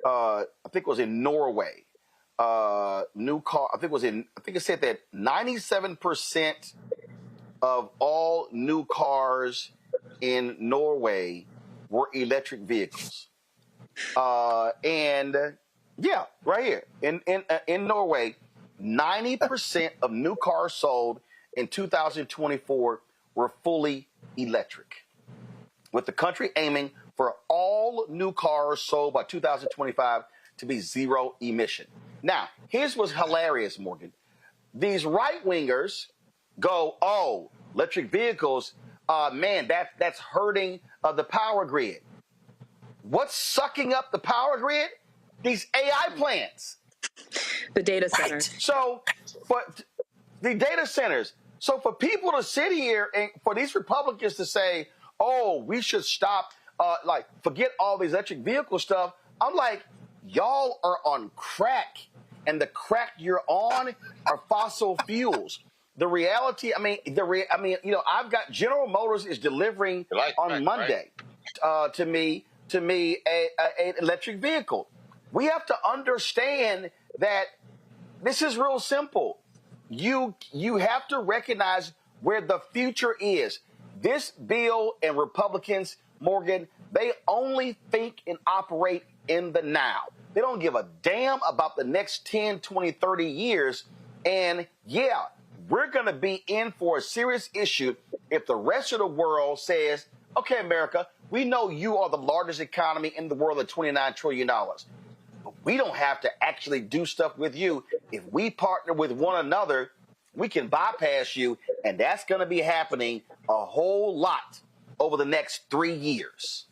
I think it was in Norway. New car. I think it said that 97% of all new cars in Norway were electric vehicles. And yeah, right here in Norway, 90% of new cars sold in 2024 were fully electric, with the country aiming for all new cars sold by 2025 to be zero emission. Now, here's what's hilarious, Morgan. These right-wingers go, oh, electric vehicles, man, that's hurting the power grid. What's sucking up the power grid? These AI plants. The data centers. Right. So, but the data centers. So for people to sit here and for these Republicans to say, oh, we should stop, forget all these electric vehicle stuff. I'm like, y'all are on crack, and the crack you're on are fossil fuels. The reality, I've got General Motors is delivering on Monday to me an electric vehicle. We have to understand that this is real simple. You have to recognize where the future is. This bill and Republicans, Morgan, they only think and operate in the now. They don't give a damn about the next 10, 20, 30 years. And yeah, we're going to be in for a serious issue if the rest of the world says, okay, America, we know you are the largest economy in the world at $29 trillion. But we don't have to actually do stuff with you. If we partner with one another, we can bypass you. And that's going to be happening a whole lot over the next 3 years.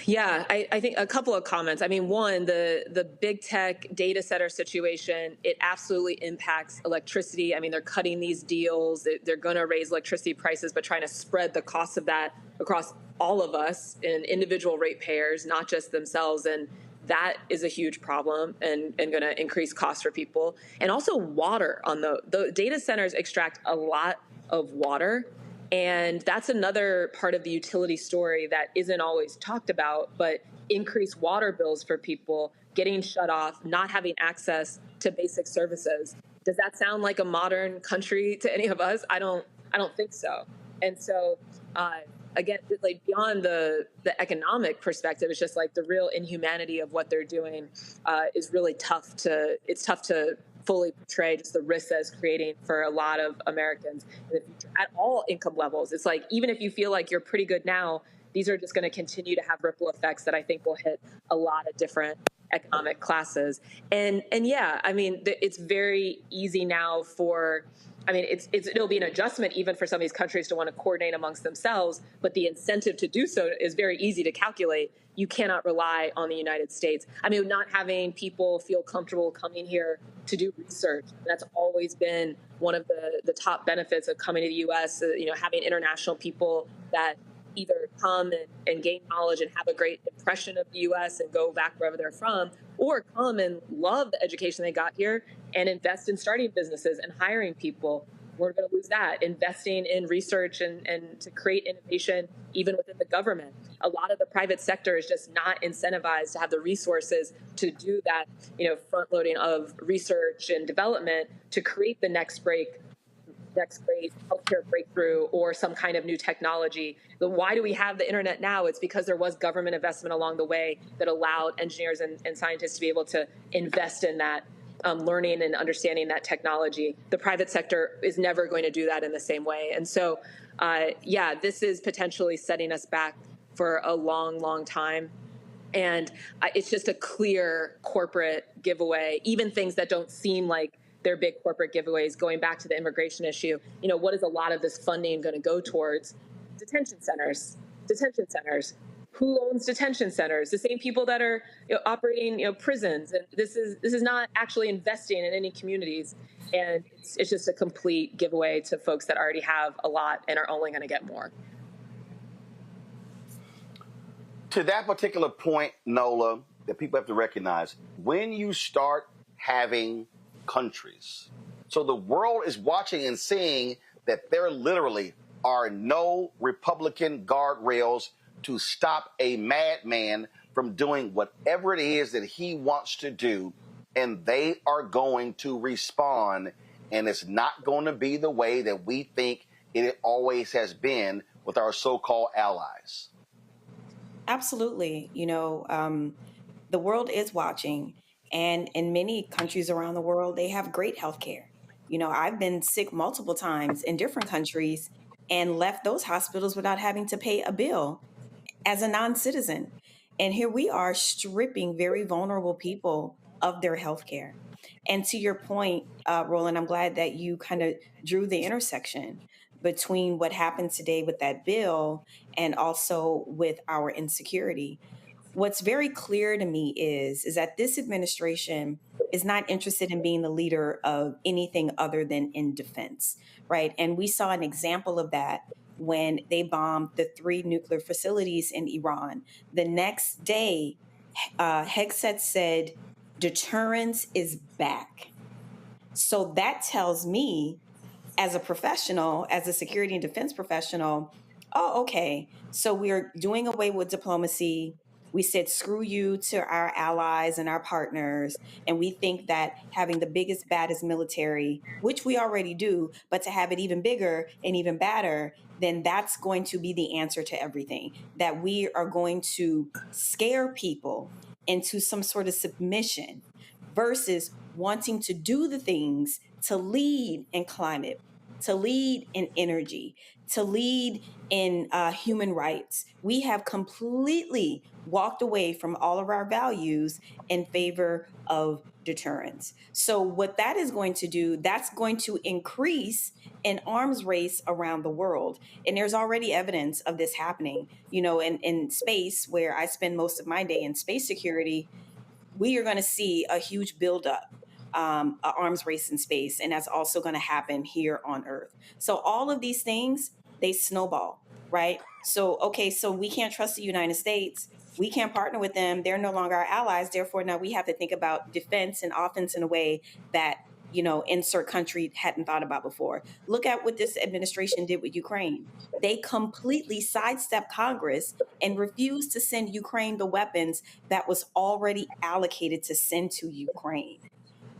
Yeah, I think a couple of comments. I mean, one, the big tech data center situation, it absolutely impacts electricity. I mean, they're cutting these deals. They're going to raise electricity prices, but trying to spread the cost of that across all of us and individual ratepayers, not just themselves. And that is a huge problem and going to increase costs for people. And also water on the data centers extract a lot of water. And that's another part of the utility story that isn't always talked about, but increased water bills for people, getting shut off, not having access to basic services. Does that sound like a modern country to any of us? I don't think so. And so, again, like beyond the economic perspective, it's just like the real inhumanity of what they're doing is really tough to fully portray just the risks that it's creating for a lot of Americans in the future at all income levels. It's like, even if you feel like you're pretty good now, these are just going to continue to have ripple effects that I think will hit a lot of different economic classes. And yeah, I mean, it's very easy now it'll be an adjustment even for some of these countries to want to coordinate amongst themselves, but the incentive to do so is very easy to calculate. You cannot rely on the United States. I mean, not having people feel comfortable coming here to do research. That's always been one of the top benefits of coming to the U.S., having international people that either come and gain knowledge and have a great impression of the U.S. and go back wherever they're from, or come and love the education they got here and invest in starting businesses and hiring people. We're going to lose that. Investing in research and to create innovation even within the government. A lot of the private sector is just not incentivized to have the resources to do that, front loading of research and development to create the next great healthcare breakthrough or some kind of new technology. But why do we have the internet now? It's because there was government investment along the way that allowed engineers and scientists to be able to invest in that, learning and understanding that technology. The private sector is never going to do that in the same way. And so, this is potentially setting us back for a long, long time. And it's just a clear corporate giveaway, even things that don't seem like they're big corporate giveaways. Going back to the immigration issue, what is a lot of this funding going to go towards? Detention centers. Who owns detention centers? The same people that are operating prisons. And this is not actually investing in any communities. And it's just a complete giveaway to folks that already have a lot and are only going to get more. To that particular point, Nola, that people have to recognize, when you start having countries, so the world is watching and seeing that there literally are no Republican guardrails to stop a madman from doing whatever it is that he wants to do, and they are going to respond, and it's not going to be the way that we think it always has been with our so-called allies. Absolutely. The world is watching, and in many countries around the world, they have great health care. I've been sick multiple times in different countries and left those hospitals without having to pay a bill as a non-citizen. And here we are stripping very vulnerable people of their health care. And to your point, Roland, I'm glad that you kind of drew the intersection between what happened today with that bill and also with our insecurity. What's very clear to me is that this administration is not interested in being the leader of anything other than in defense, right? And we saw an example of that when they bombed the 3 nuclear facilities in Iran. The next day, Hegseth said, deterrence is back. So that tells me, as a professional, as a security and defense professional, oh, okay, so we're doing away with diplomacy. We said screw you to our allies and our partners. And we think that having the biggest, baddest military, which we already do, but to have it even bigger and even badder, then that's going to be the answer to everything. That we are going to scare people into some sort of submission versus wanting to do the things to lead in climate, to lead in energy, to lead in human rights. We have completely walked away from all of our values in favor of deterrence. So what that is going to do, that's going to increase an arms race around the world. And there's already evidence of this happening. In space, where I spend most of my day in space security, we are going to see a huge buildup, an arms race in space. And that's also going to happen here on Earth. So all of these things, they snowball, right? So we can't trust the United States. We can't partner with them. They're no longer our allies. Therefore, now we have to think about defense and offense in a way that, insert country hadn't thought about before. Look at what this administration did with Ukraine. They completely sidestepped Congress and refused to send Ukraine the weapons that was already allocated to send to Ukraine.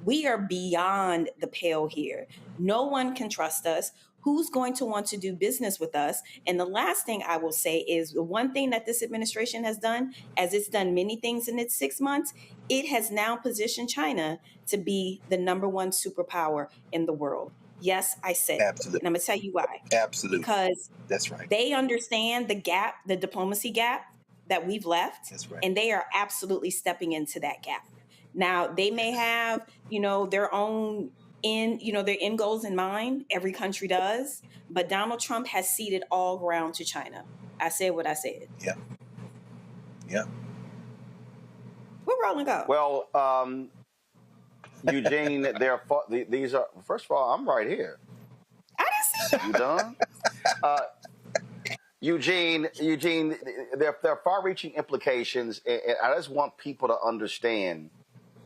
We are beyond the pale here. No one can trust us. Who's going to want to do business with us? And the last thing I will say is the one thing that this administration has done, as it's done many things in its 6 months, it has now positioned China to be the number one superpower in the world. Yes, I said Absolutely. And I'm going to tell you why. Absolutely. Because that's right. They understand the gap, the diplomacy gap that we've left. That's right. And they are absolutely stepping into that gap. Now, they may have, their own their end goals in mind. Every country does. But Donald Trump has ceded all ground to China. I said what I said. Yeah. Yeah. Where Roland go? Well, Eugene, these are, first of all, I'm right here. I didn't see you. done? Eugene, there are far-reaching implications, and I just want people to understand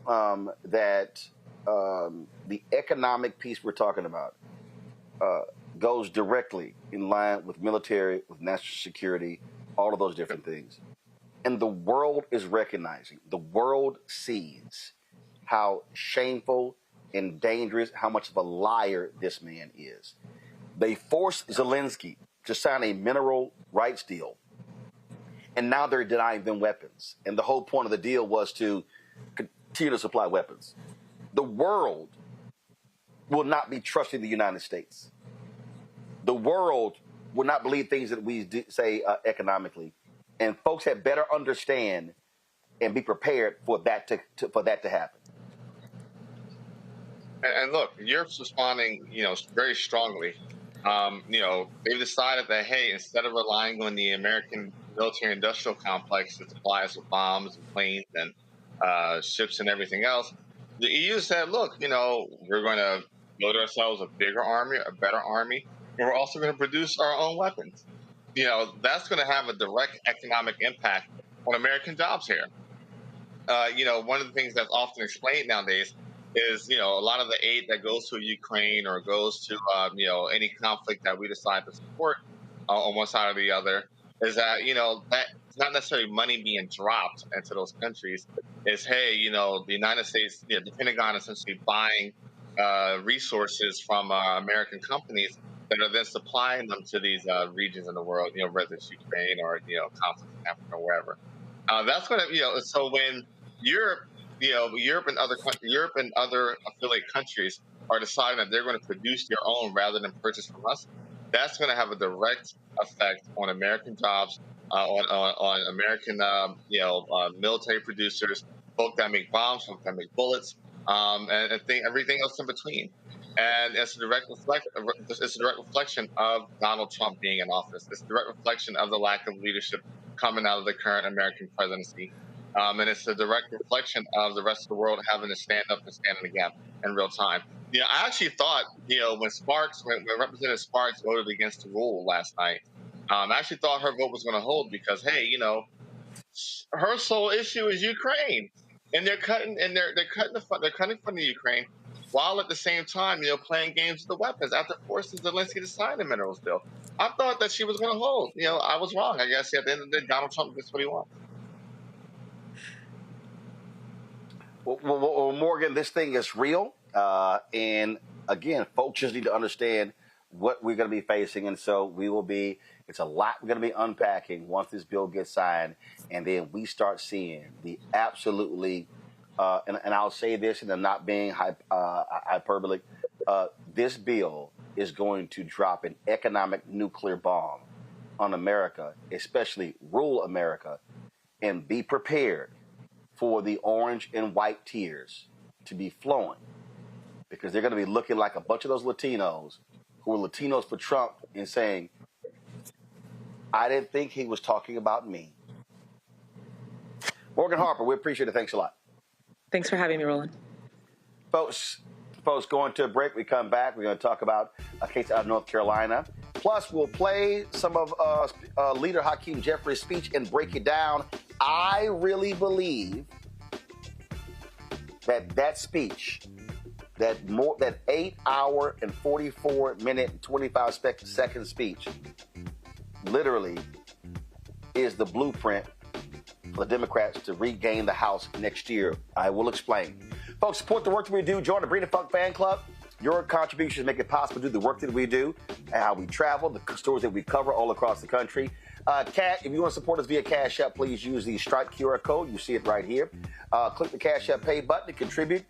that the economic piece we're talking about goes directly in line with military, with national security, all of those different things. And the world is recognizing, the world sees how shameful and dangerous, how much of a liar this man is. They forced Zelensky to sign a mineral rights deal, and now they're denying them weapons. And the whole point of the deal was to continue to supply weapons. The world will not be trusting the United States. The world will not believe things that we say economically. And folks had better understand and be prepared for that to happen. And look, Europe's responding, very strongly. They've decided that, hey, instead of relying on the American military-industrial complex to supply us with bombs and planes and ships and everything else, the EU said, look, we're going to build ourselves a bigger army, a better army, and we're also going to produce our own weapons. That's going to have a direct economic impact on American jobs here. One of the things that's often explained nowadays is, a lot of the aid that goes to Ukraine or goes to, any conflict that we decide to support on one side or the other is that, that's not necessarily money being dropped into those countries. It's, hey, the United States, the Pentagon essentially buying resources from American companies that are then supplying them to these regions in the world, whether it's Ukraine or, conflict in Africa or wherever. That's going to, so when Europe and other affiliate countries are deciding that they're going to produce their own rather than purchase from us, that's going to have a direct effect on American jobs, on American, military producers, folk that make bombs, folk that make bullets, and everything else in between. And it's a direct reflection of Donald Trump being in office. It's a direct reflection of the lack of leadership coming out of the current American presidency. And it's a direct reflection of the rest of the world having to stand up and stand in the gap in real time. I actually thought, when Representative Sparks voted against the rule last night, I actually thought her vote was going to hold because, hey, her sole issue is Ukraine, and they're cutting from the Ukraine, while at the same time, playing games with the weapons after forcing Zelensky to sign the minerals bill. I thought that she was going to hold. I was wrong. I guess at the end of the day, Donald Trump gets what he wants. Well, Morgan, this thing is real. And again, folks just need to understand what we're going to be facing. And so it's a lot we're going to be unpacking once this bill gets signed. And then we start seeing the absolutely, and I'll say this and I'm not being hyperbolic, this bill is going to drop an economic nuclear bomb on America, especially rural America, and be prepared for the orange and white tears to be flowing, because they're going to be looking like a bunch of those Latinos who were Latinos for Trump and saying, I didn't think he was talking about me. Morgan Harper, we appreciate it. Thanks a lot. Thanks for having me, Roland. Folks, going to a break. We come back. We're going to talk about a case out of North Carolina. Plus, we'll play some of Leader Hakeem Jeffries' speech and break it down. I really believe that speech that 8 hour and 44 minute and 25 second speech literally is the blueprint for the Democrats to regain the House next year. I will explain. Folks, support the work that we do. Join the Breed and Funk fan club. Your contributions make it possible to do the work that we do and how we travel, the stores that we cover all across the country. If you want to support us via Cash App, please use the Stripe QR code. You see it right here. Click the Cash App Pay button to contribute.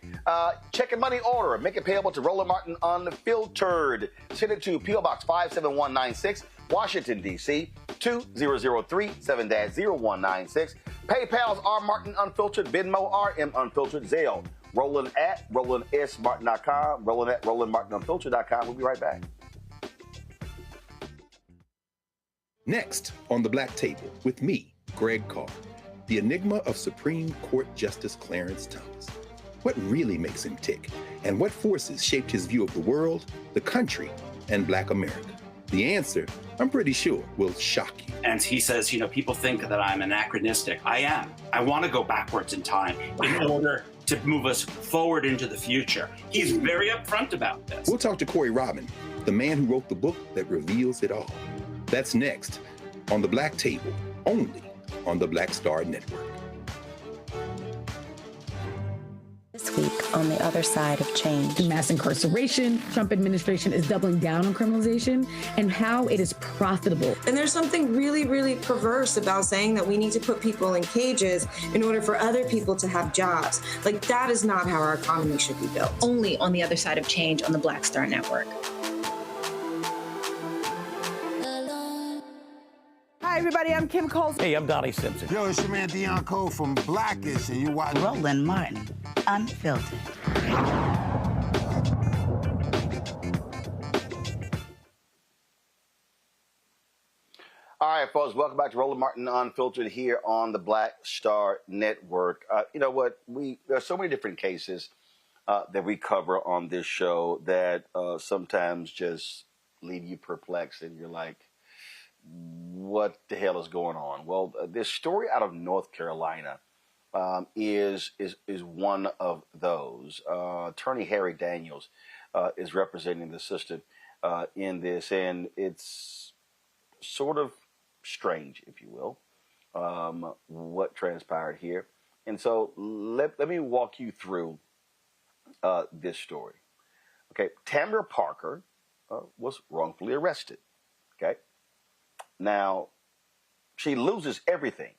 Check and money order. Make it payable to Roland Martin Unfiltered. Send it to P.O. Box 57196, Washington, D.C. 2003 7-0196. PayPal's R Martin Unfiltered, Venmo RM Unfiltered, Zelle. Roland at RolandSMartin.com, Roland at RolandMartinUnfiltered.com. We'll be right back. Next on the Black Table with me, Greg Carr, the enigma of Supreme Court Justice Clarence Thomas. What really makes him tick, and what forces shaped his view of the world, the country, and Black America? The answer, I'm pretty sure, will shock you. And he says, people think that I'm anachronistic. I am. I want to go backwards in time in order to move us forward into the future. He's very upfront about this. We'll talk to Corey Robin, the man who wrote the book that reveals it all. That's next on the Black Table, only on the Black Star Network. This week on the other side of change. Mass incarceration, Trump administration is doubling down on criminalization, and how it is profitable. And there's something really, really perverse about saying that we need to put people in cages in order for other people to have jobs. Like, that is not how our economy should be built. Only on the other side of change on the Black Star Network. Hi, everybody. I'm Kim Coles. Hey, I'm Donnie Simpson. Yo, it's your man Deion Cole from Blackish, and you watch Roland Martin Unfiltered. All right, folks, welcome back to Roland Martin Unfiltered here on the Black Star Network. You know what? There are so many different cases that we cover on this show that sometimes just leave you perplexed, and you're like, what the hell is going on? Well, this story out of North Carolina is one of those. Attorney Harry Daniels is representing the system in this, and it's sort of strange, if you will, what transpired here. And so let me walk you through this story. Okay, Tamara Parker was wrongfully arrested. Okay. Now, she loses everything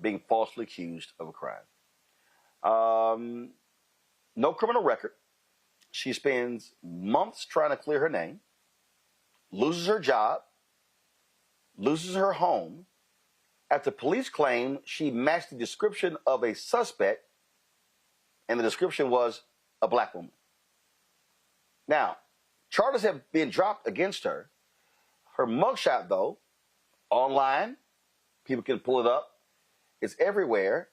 being falsely accused of a crime. No criminal record. She spends months trying to clear her name, loses her job, loses her home, after police claim she matched the description of a suspect, and the description was a black woman. Now, charges have been dropped against her. Her mugshot, though, online, people can pull it up. It's everywhere.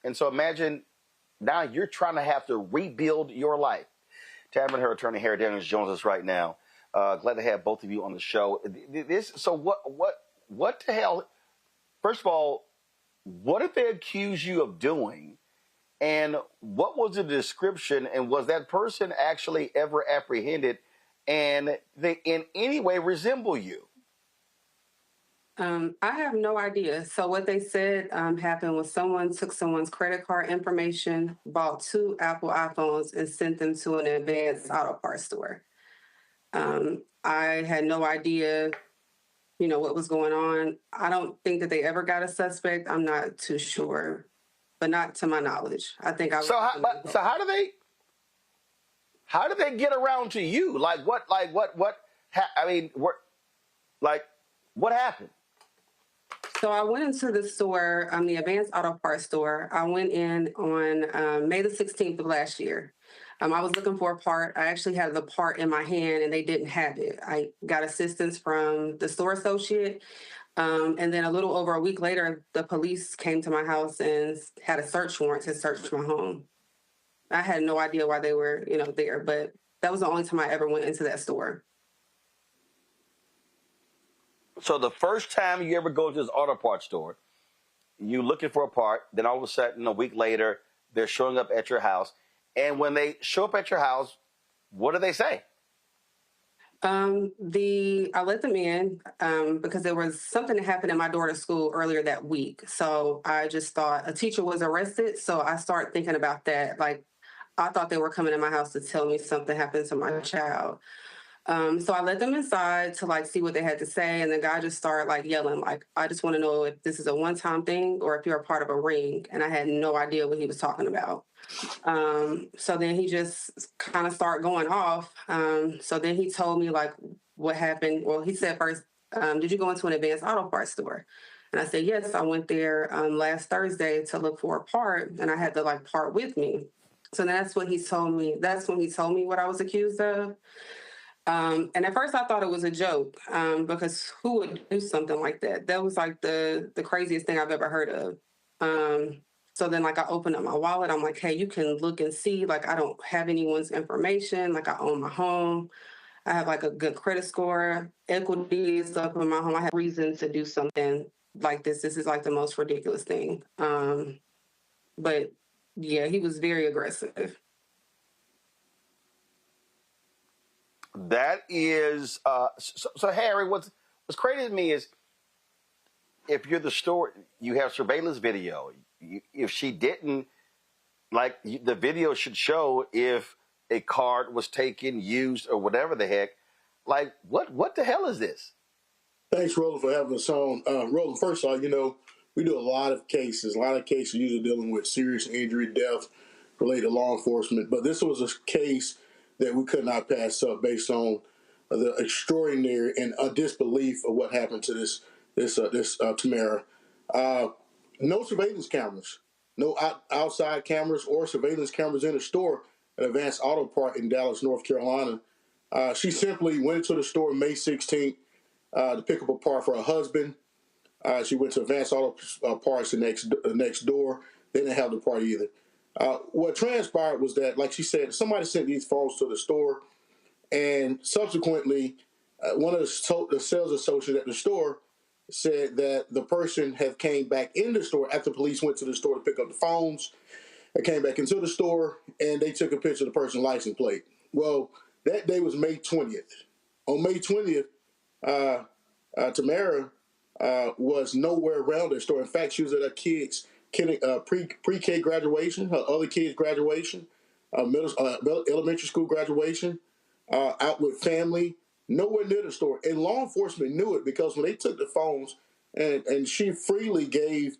And so imagine now you're trying to have to rebuild your life. Tamara and her attorney, Harry Daniels, joins us right now. Glad to have both of you on the show. So what the hell? First of all, what did they accuse you of doing? And what was the description? And was that person actually ever apprehended? And they in any way resemble you? I have no idea. So what they said happened was someone took someone's credit card information, bought 2 Apple iPhones, and sent them to an advanced auto parts store. I had no idea, what was going on. I don't think that they ever got a suspect. I'm not too sure, but not to my knowledge. I think I. So how do they get around to you? What happened? So I went into the store, the Advanced Auto Parts store. I went in on May the 16th of last year. I was looking for a part. I actually had the part in my hand and they didn't have it. I got assistance from the store associate. And then a little over a week later, the police came to my house and had a search warrant to search my home. I had no idea why they were, there, but that was the only time I ever went into that store. So the first time you ever go to this auto parts store, you looking for a part, then all of a sudden, a week later, they're showing up at your house. And when they show up at your house, What do they say? I let them in because there was something that happened at my daughter's school earlier that week. So I just thought a teacher was arrested. So I started thinking about that. Like, I thought they were coming to my house to tell me something happened to my child. So I let them inside to like see what they had to say, and the guy just started like yelling, like, "I just want to know if this is a one-time thing or if you're a part of a ring." And I had no idea what he was talking about. So then he just kind of started going off. So then he told me like what happened. Well, he said first, "Did you go into an advanced auto parts store?" And I said, "Yes, I went there last Thursday to look for a part, and I had the like part with me." So that's what he told me. That's when he told me what I was accused of. And at first I thought it was a joke because who would do something like that? That was like the craziest thing I've ever heard of. So then like I opened up my wallet. I'm like, "Hey, you can look and see, like I don't have anyone's information. Like I own my home. I have like a good credit score. Equity is up in my home. I have reason to do something like this. This is like the most ridiculous thing." But yeah, he was very aggressive. That is so Harry, what's crazy to me is if you're the store, you have surveillance video. If she didn't, like, the video should show if a card was taken, used, or whatever the heck. Like, what the hell is this? Thanks, Roland, for having us on. Roland, first of all, we do a lot of cases usually dealing with serious injury, death related to law enforcement. But this was a case that we could not pass up based on the extraordinary and disbelief of what happened to this Tamara. No surveillance cameras, no outside cameras or surveillance cameras in the store at Advanced Auto Part in Dallas, North Carolina. She simply went into the store May 16th to pick up a part for her husband. She went to Advanced Auto Parts the next door. They didn't have the part either. What transpired was that, like she said, somebody sent these phones to the store, and subsequently, one of the sales associates at the store said that the person had came back in the store after police went to the store to pick up the phones. They came back into the store, and they took a picture of the person's license plate. Well, that day was May 20th. On May 20th, Tamara was nowhere around the store. In fact, she was at her kids' pre-K graduation, her other kids' graduation, elementary school graduation, out with family, nowhere near the store. And law enforcement knew it because when they took the phones, and she freely gave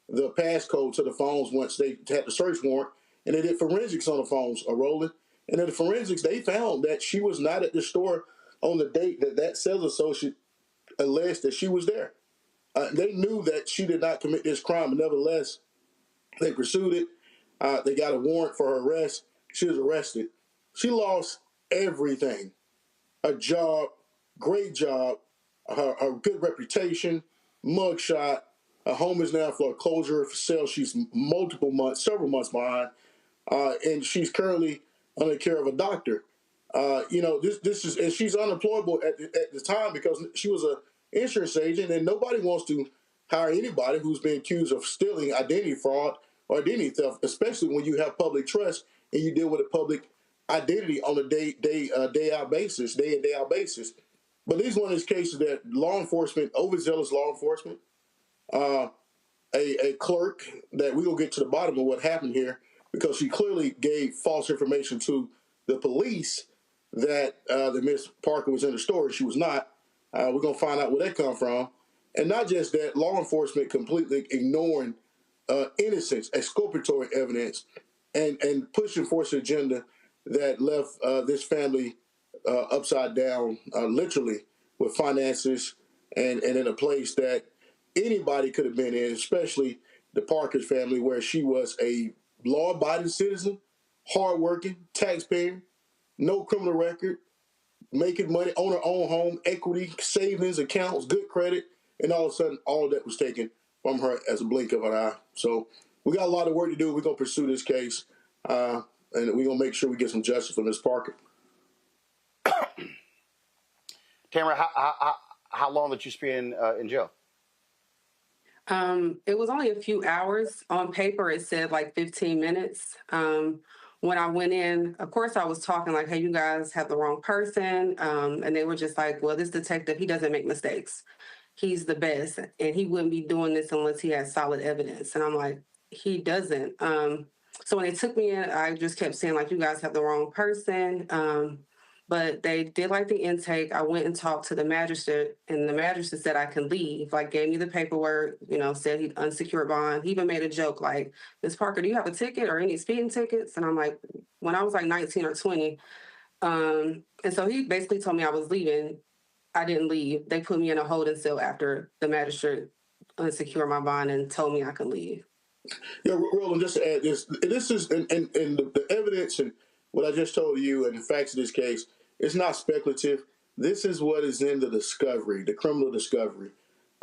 the passcode to the phones once they had the search warrant, and they did forensics on the phones, Roland. And in the forensics, they found that she was not at the store on the date that sales associate alleged that she was there. They knew that she did not commit this crime, but nevertheless, they pursued it. They got a warrant for her arrest. She was arrested. She lost everything. A job, great job, her good reputation, mugshot. Her home is now foreclosure for sale. She's several months behind, and she's currently under care of a doctor. This is, and she's unemployable at the time because she was an insurance agent, and nobody wants to hire anybody who's been accused of stealing identity fraud or identity theft, especially when you have public trust and you deal with a public identity on a day in, day out basis. But these one of those cases that law enforcement, overzealous law enforcement, a clerk that we will get to the bottom of what happened here because she clearly gave false information to the police that Miss Parker was in the store and she was not. We're going to find out where that come from. And not just that, law enforcement completely ignoring innocence, exculpatory evidence, and pushing forth an agenda that left this family upside down, literally, with finances and in a place that anybody could have been in, especially the Parker's family, where she was a law-abiding citizen, hardworking, taxpayer, no criminal record, making money, own her own home, equity, savings, accounts, good credit, and all of a sudden, all of that was taken from her as a blink of an eye. So we got a lot of work to do. We're going to pursue this case, and we're going to make sure we get some justice for Ms. Parker. Tamara, how long did you spend in jail? It was only a few hours. On paper, it said like 15 minutes. When I went in, of course, I was talking like, hey, you guys have the wrong person. And they were just like, well, this detective, he doesn't make mistakes. He's the best. And he wouldn't be doing this unless he had solid evidence. And I'm like, he doesn't. So when they took me in, I just kept saying, like, you guys have the wrong person. But they did like the intake. I went and talked to the magistrate, and the magistrate said I can leave, like gave me the paperwork, you know, said he'd unsecured bond. He even made a joke like, Ms. Parker, do you have a ticket or any speeding tickets? And I'm like, when I was like 19 or 20. And so he basically told me I was leaving. I didn't leave. They put me in a holding cell after the magistrate unsecured my bond and told me I could leave. Yeah, Roland, just to add this is, and the evidence and what I just told you and the facts of this case, it's not speculative. This is what is in the discovery, the criminal discovery.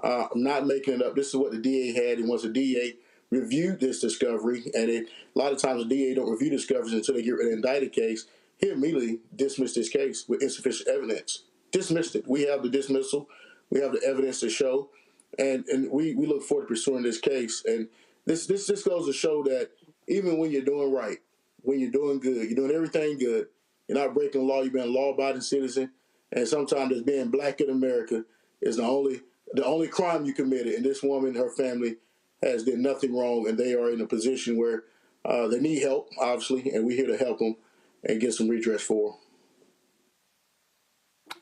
I'm not making it up. This is what the DA had, and once the DA reviewed this discovery, and a lot of times the DA don't review discoveries until they get an indicted case, he immediately dismissed this case with insufficient evidence. Dismissed it. We have the dismissal. We have the evidence to show, and we look forward to pursuing this case. And this goes to show that even when you're doing right, when you're doing good, you're doing everything good, you're not breaking the law, you've been a law-abiding citizen, and sometimes just being black in America is the only crime you committed. And this woman, her family, has done nothing wrong, and they are in a position where they need help, obviously, and we're here to help them and get some redress for them.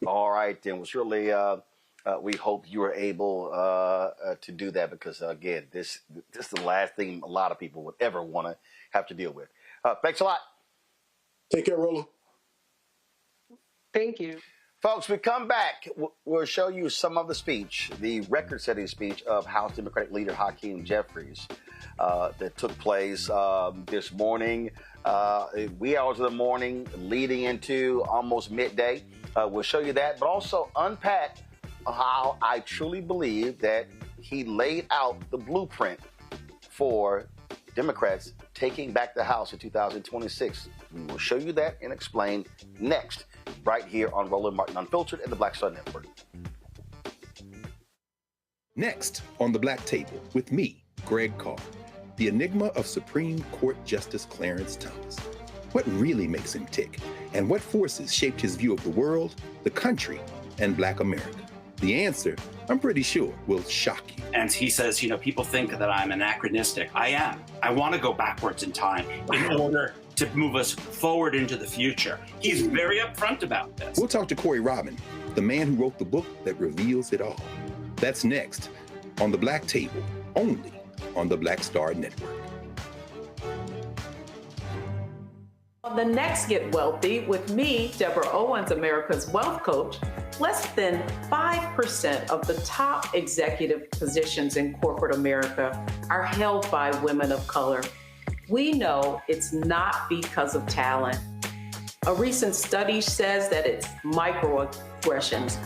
All right, then. Well, surely we hope you are able to do that because, again, this is the last thing a lot of people would ever want to have to deal with. Thanks a lot. Take care, Roland. Thank you. Folks, we come back. We'll show you some of the speech, the record-setting speech of House Democratic Leader Hakeem Jeffries that took place this morning, wee hours of the morning, leading into almost midday. We'll show you that, but also unpack how I truly believe that he laid out the blueprint for Democrats taking back the House in 2026. We will show you that and explain next, right here on Roland Martin Unfiltered and the Black Star Network. Next on the Black Table with me, Greg Carr, the enigma of Supreme Court Justice Clarence Thomas. What really makes him tick, and what forces shaped his view of the world, the country, and Black America? The answer, I'm pretty sure, will shock you. And he says, you know, people think that I'm anachronistic. I am. I want to go backwards in time in order to move us forward into the future. He's very upfront about this. We'll talk to Corey Robin, the man who wrote the book that reveals it all. That's next on the Black Table, only on the Black Star Network. On the next Get Wealthy with me, Deborah Owens, America's Wealth Coach, less than 5% of the top executive positions in corporate America are held by women of color. We know it's not because of talent. A recent study says that it's microaggressions,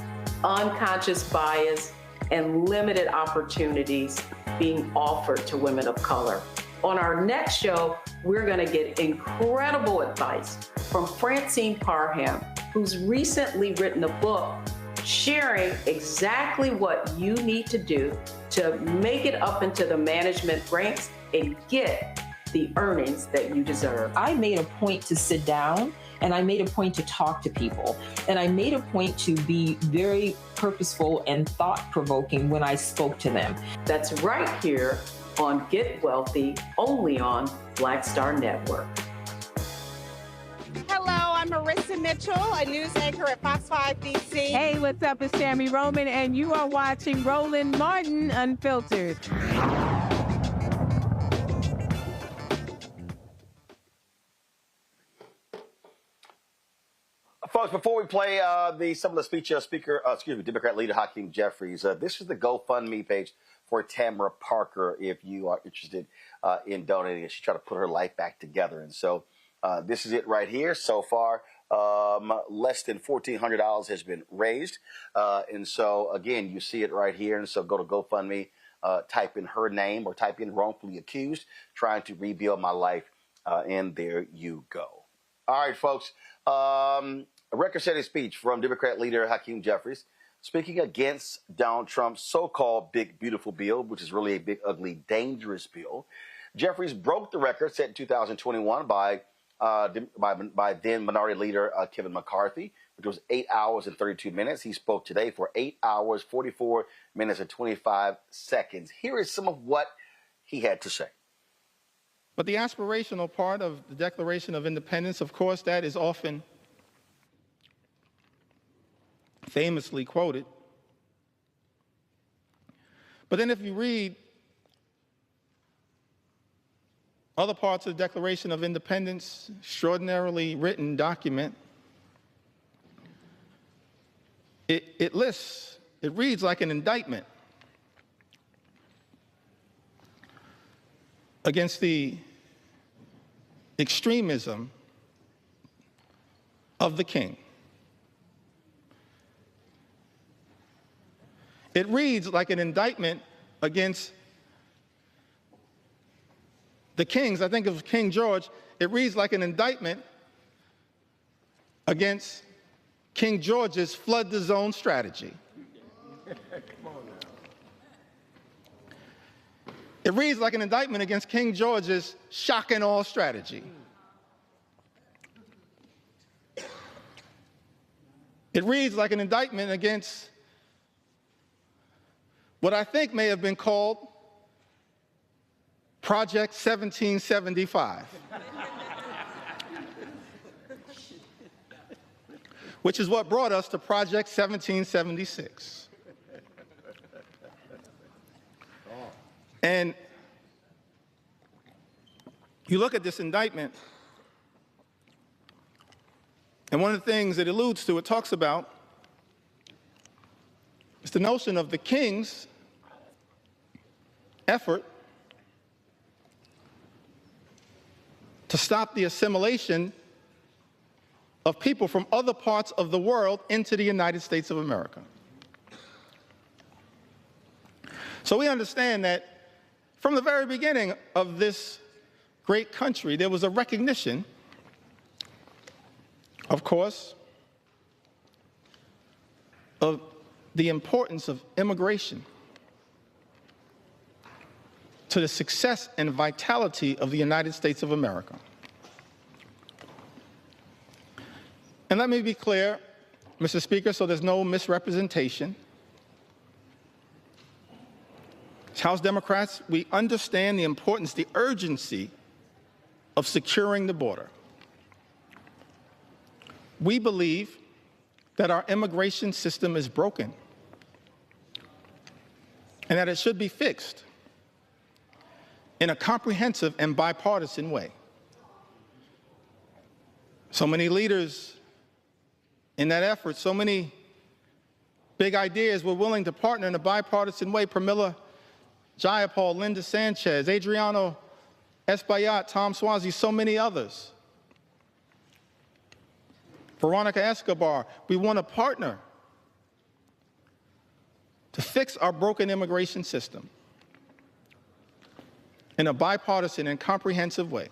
unconscious bias, and limited opportunities being offered to women of color. On our next show, we're going to get incredible advice from Francine Parham, who's recently written a book sharing exactly what you need to do to make it up into the management ranks and get the earnings that you deserve. I made a point to sit down and I made a point to talk to people. And I made a point to be very purposeful and thought-provoking when I spoke to them. That's right here on Get Wealthy, only on Black Star Network. Hello, I'm Marissa Mitchell, a news anchor at Fox 5 DC. Hey, what's up? It's Tammy Roman, and you are watching Roland Martin Unfiltered. Folks, before we play some of the speech Democrat leader Hakeem Jeffries, this is the GoFundMe page for Tamara Parker if you are interested in donating. She's trying to put her life back together. And so this is it right here. So far, less than $1,400 has been raised. And so, again, you see it right here. And so go to GoFundMe, type in her name or type in wrongfully accused, trying to rebuild my life. And there you go. All right, folks. A record-setting speech from Democrat leader Hakeem Jeffries speaking against Donald Trump's so-called big, beautiful bill, which is really a big, ugly, dangerous bill. Jeffries broke the record set in 2021 by by then Minority Leader Kevin McCarthy, which was 8 hours and 32 minutes. He spoke today for 8 hours, 44 minutes, and 25 seconds. Here is some of what he had to say. But the aspirational part of the Declaration of Independence, of course, that is often famously quoted. But then if you read other parts of the Declaration of Independence, extraordinarily written document, it reads like an indictment against the extremism of the king. It reads like an indictment against the kings. I think of King George. It reads like an indictment against King George's flood the zone strategy. It reads like an indictment against King George's shock and awe strategy. It reads like an indictment against what I think may have been called Project 1775, which is what brought us to Project 1776. And you look at this indictment, and one of the things it alludes to, it talks about, is the notion of the king's effort to stop the assimilation of people from other parts of the world into the United States of America. So we understand that from the very beginning of this great country, there was a recognition, of course, of the importance of immigration to the success and vitality of the United States of America. And let me be clear, Mr. Speaker, so there's no misrepresentation. As House Democrats, we understand the importance, the urgency of securing the border. We believe that our immigration system is broken and that it should be fixed in a comprehensive and bipartisan way. So many leaders in that effort, so many big ideas were willing to partner in a bipartisan way. Pramila Jayapal, Linda Sanchez, Adriano Espaillat, Tom Swazi, so many others. Veronica Escobar, we want to partner to fix our broken immigration system in a bipartisan and comprehensive way,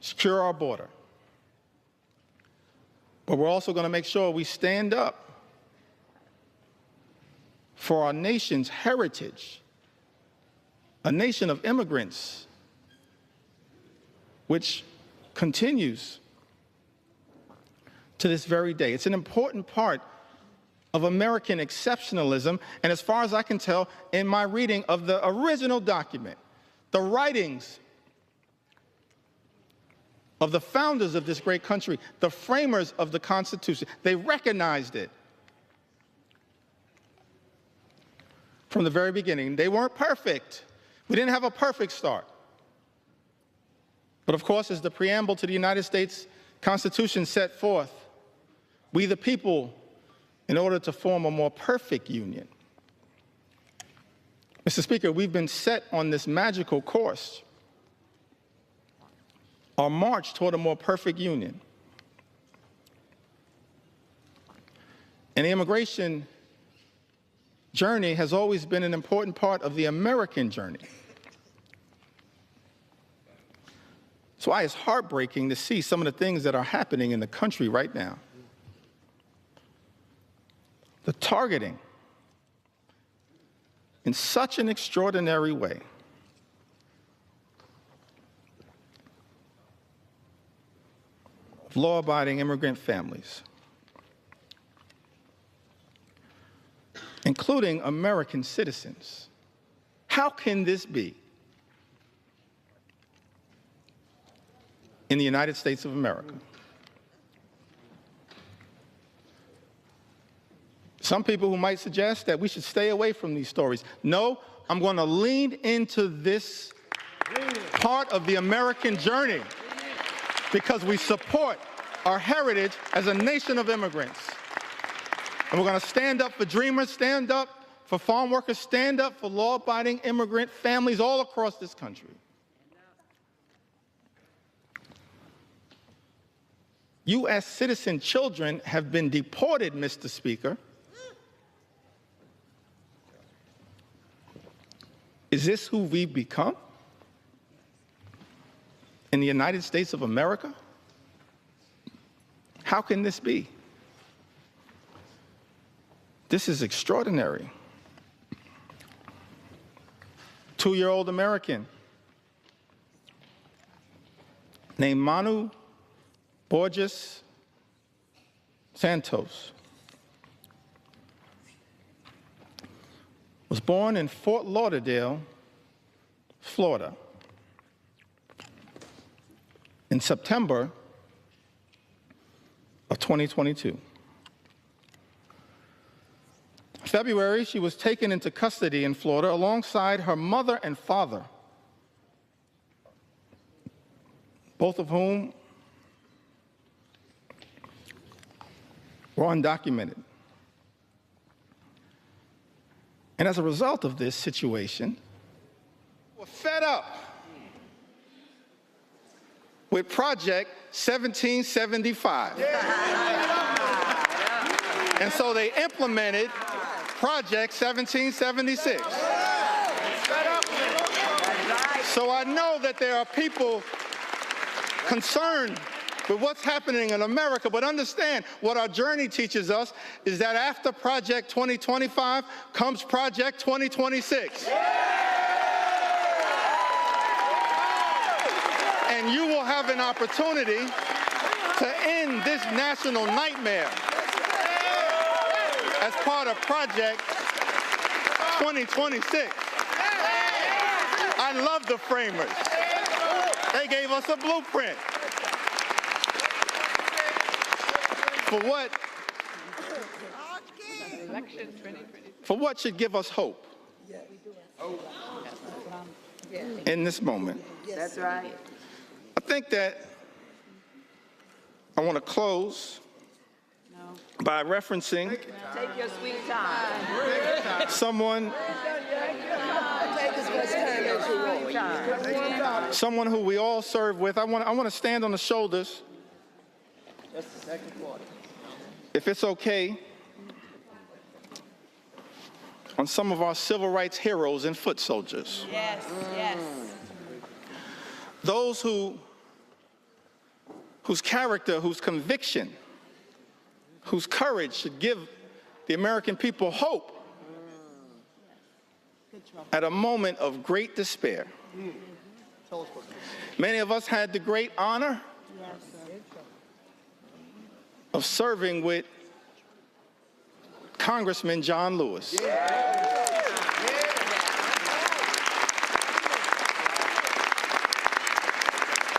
secure our border. But we're also going to make sure we stand up for our nation's heritage, a nation of immigrants, which continues to this very day. It's an important part of American exceptionalism, and as far as I can tell, in my reading of the original document, the writings of the founders of this great country, the framers of the Constitution, they recognized it from the very beginning. They weren't perfect. We didn't have a perfect start. But of course, as the preamble to the United States Constitution set forth, we the people, in order to form a more perfect union. Mr. Speaker, we've been set on this magical course, our march toward a more perfect union. And the immigration journey has always been an important part of the American journey. That's why it's heartbreaking to see some of the things that are happening in the country right now. The targeting in such an extraordinary way of law-abiding immigrant families, including American citizens. How can this be in the United States of America? Some people who might suggest that we should stay away from these stories. No, I'm going to lean into this part of the American journey because we support our heritage as a nation of immigrants. And we're going to stand up for dreamers, stand up for farm workers, stand up for law-abiding immigrant families all across this country. U.S. citizen children have been deported, Mr. Speaker. Is this who we've become in the United States of America? How can this be? This is extraordinary. 2-year-old American named Manu Borges Santos was born in Fort Lauderdale, Florida, in September of 2022. In February, she was taken into custody in Florida alongside her mother and father, both of whom were undocumented. And as a result of this situation, we're fed up with Project 1775. And so they implemented Project 1776. So I know that there are people concerned with what's happening in America, but understand what our journey teaches us is that after Project 2025 comes Project 2026. And you will have an opportunity to end this national nightmare as part of Project 2026. I love the framers. They gave us a blueprint for what should give us hope in this moment. That's right. I think that I want to close by referencing Take your sweet time. someone who we all serve with. I want to stand on the shoulders, if it's okay, on some of our civil rights heroes and foot soldiers. Yes, yes. Those whose character, whose conviction, whose courage should give the American people hope at a moment of great despair. Many of us had the great honor of serving with Congressman John Lewis.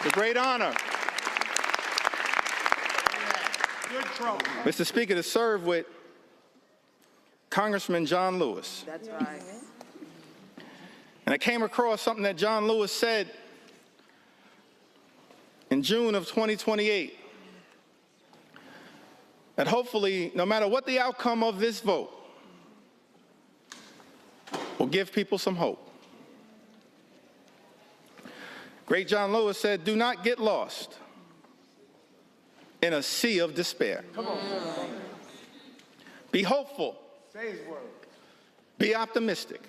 The great honor, Mr. Speaker, to serve with Congressman John Lewis. That's right. And I came across something that John Lewis said in June of 2028, that hopefully, no matter what the outcome of this vote, will give people some hope. Great John Lewis said, "Do not get lost in a sea of despair. Be hopeful. Be optimistic.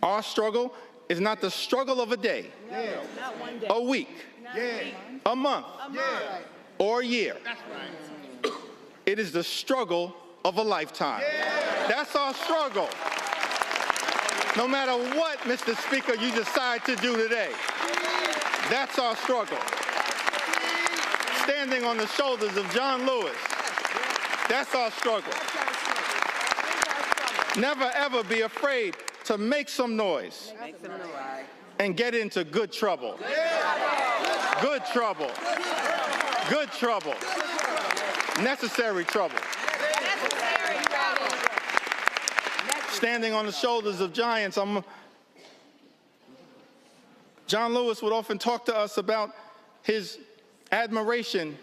Our struggle is not the struggle of a day, a week, a month, or a year. It is the struggle of a lifetime." That's our struggle. No matter what, Mr. Speaker, you decide to do today, that's our struggle. standing on the shoulders of John Lewis. That's our struggle. Never, ever be afraid to make some noise and get into good trouble. Good trouble. Good trouble. Necessary trouble. Standing on the shoulders of giants. John Lewis would often talk to us about his admiration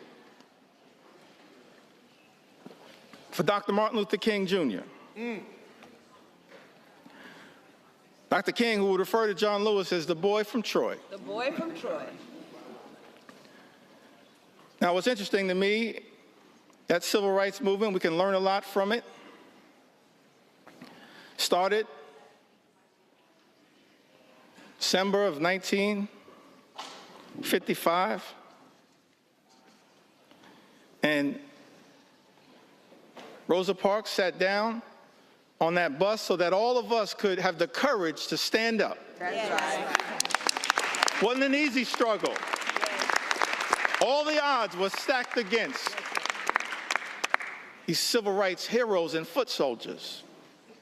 for Dr. Martin Luther King Jr. Dr. King, who would refer to John Lewis as the boy from Troy. The boy from Troy. Now, what's interesting to me, that civil rights movement, we can learn a lot from it. Started December of 1955. And Rosa Parks sat down on that bus so that all of us could have the courage to stand up. That's right. Wasn't an easy struggle. All the odds were stacked against these civil rights heroes and foot soldiers.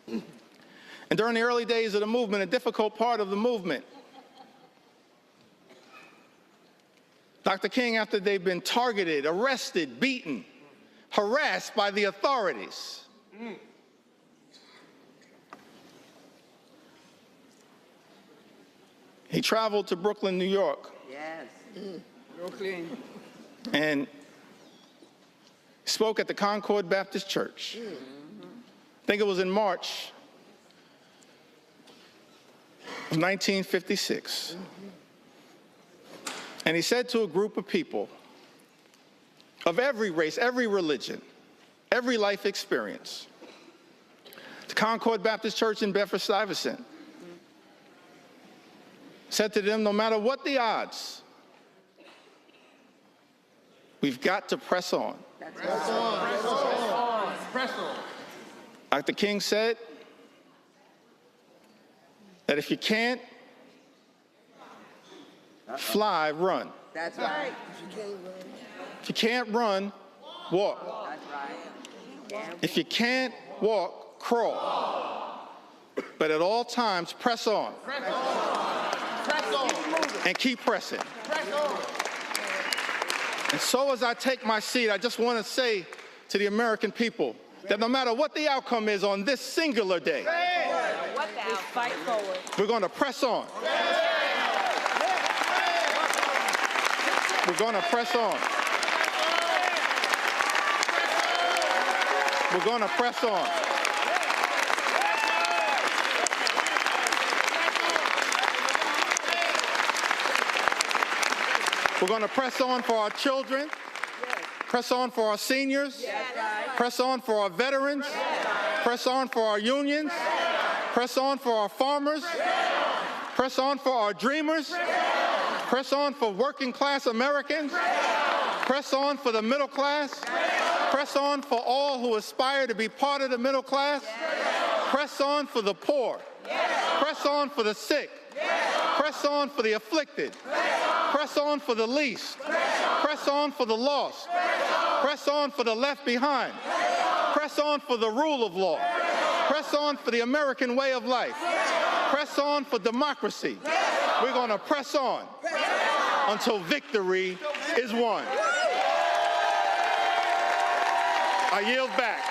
And during the early days of the movement, a difficult part of the movement, Dr. King, after they've been targeted, arrested, beaten, harassed by the authorities, he traveled to Brooklyn, New York. Yes. Brooklyn. And spoke at the Concord Baptist Church. I think it was in March of 1956. And he said to a group of people of every race, every religion, every life experience, the Concord Baptist Church in Bedford-Stuyvesant, said to them, no matter what the odds, we've got to press on. Press on. Press on. Press on. Dr. King said that if you can't fly, run. That's right. If you can't run, walk. That's right. If you can't walk, crawl. But at all times, press on. Press on. Press on. And keep pressing. Press on. And so as I take my seat, I just want to say to the American people that no matter what the outcome is on this singular day, We fight forward. we're going to press on. We're going to press on. We're going to press on. We're going to press on for our children, press on for our seniors, press on for our veterans, press on for our unions, press on for our farmers, press on for our dreamers, press on for working class Americans, press on for the middle class, press on for all who aspire to be part of the middle class, press on for the poor, press on for the sick, press on for the afflicted, press on for the least, press on for the lost, press on for the left behind, press on for the rule of law, press on for the American way of life, press on for democracy. We're going to press on until victory is won. I yield back.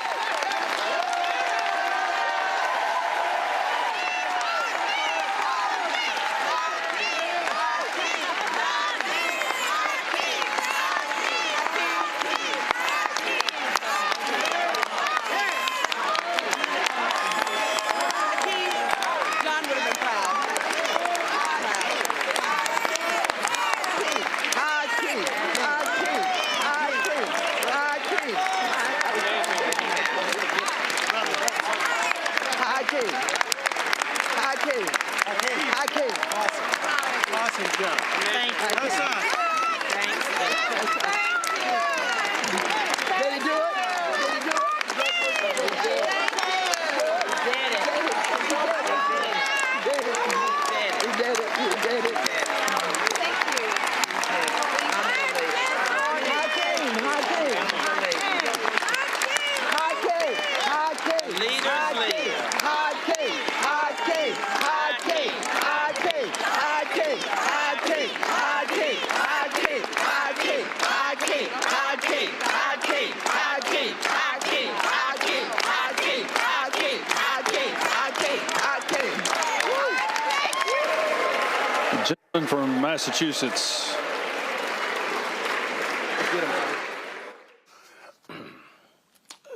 From Massachusetts.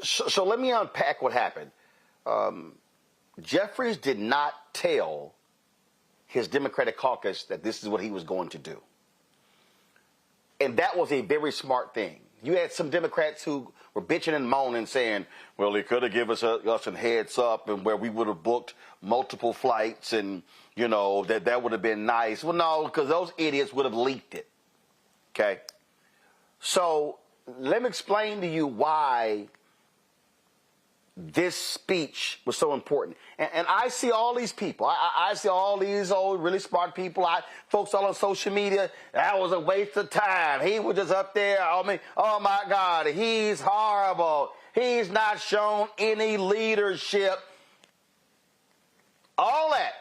So let me unpack what happened. Jeffries did not tell his Democratic caucus that this is what he was going to do. And that was a very smart thing. You had some Democrats who were bitching and moaning saying, well, he could have given us a heads up and where we would have booked multiple flights and, you know, that would have been nice. Well, no, because those idiots would have leaked it. Okay? So let me explain to you why this speech was so important. And I see all these people. I see all these old, really smart people. Folks all on social media, that was a waste of time. He was just up there. I mean, oh, my God, he's horrible. He's not shown any leadership. All that.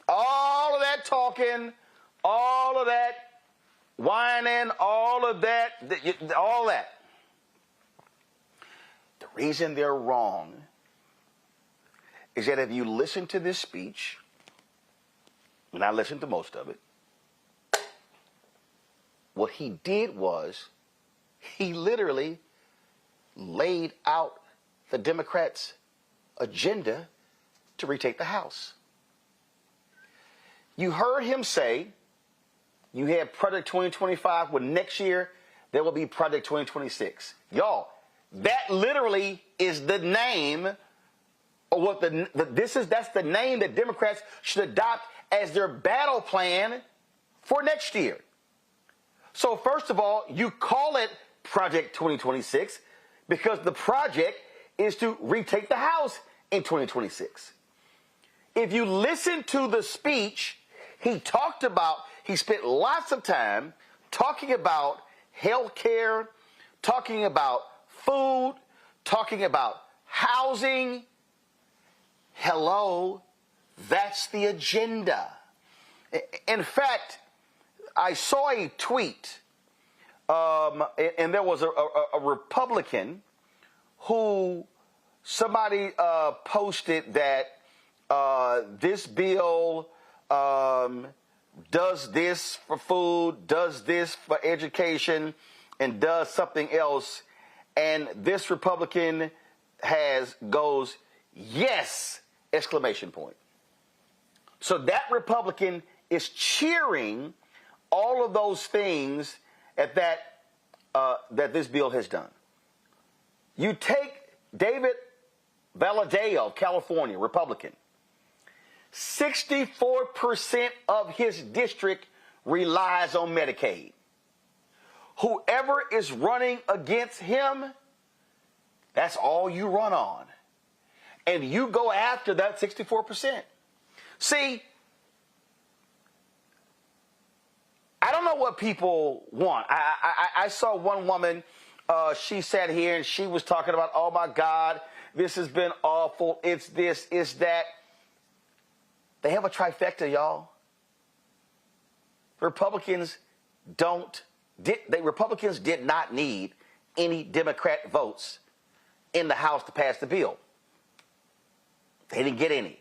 All of that talking, all of that whining, all of that, all that. The reason they're wrong is that if you listen to this speech, and I listened to most of it, what he did was he literally laid out the Democrats' agenda to retake the House. You heard him say you had Project 2025, when next year there will be Project 2026. Y'all, that literally is the name, or what that's the name that Democrats should adopt as their battle plan for next year. So first of all, you call it Project 2026 because the project is to retake the House in 2026. If you listen to the speech, he spent lots of time talking about health care, talking about food, talking about housing. Hello, that's the agenda. In fact, I saw a tweet, and there was a Republican who somebody posted that this bill does this for food, does this for education, and does something else. And this Republican goes, yes, exclamation point. So that Republican is cheering all of those things that this bill has done. You take David Valadao of California, Republican. 64% of his district relies on Medicaid. Whoever is running against him, that's all you run on. And you go after that 64%. See, I don't know what people want. I saw one woman, she sat here and she was talking about, oh my God, this has been awful. It's this, it's that. They have a trifecta, y'all. Republicans did not need any Democrat votes in the House to pass the bill. They didn't get any.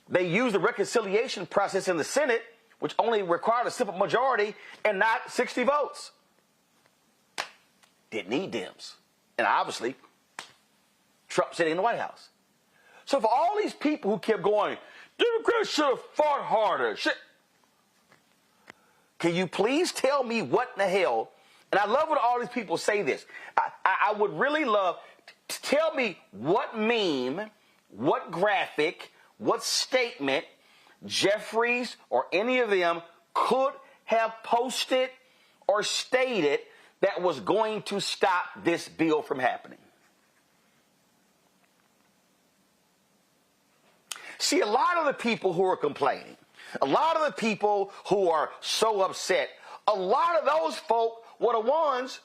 They used the reconciliation process in the Senate, which only required a simple majority and not 60 votes. Didn't need Dems. And obviously, Trump sitting in the White House. So for all these people who kept going, Democrats should have fought harder. Can you please tell me what in the hell? And I love when all these people say this. I would really love to tell me what meme, what graphic, what statement Jeffries or any of them could have posted or stated that was going to stop this bill from happening. See, a lot of the people who are complaining, a lot of the people who are so upset, a lot of those folk were the ones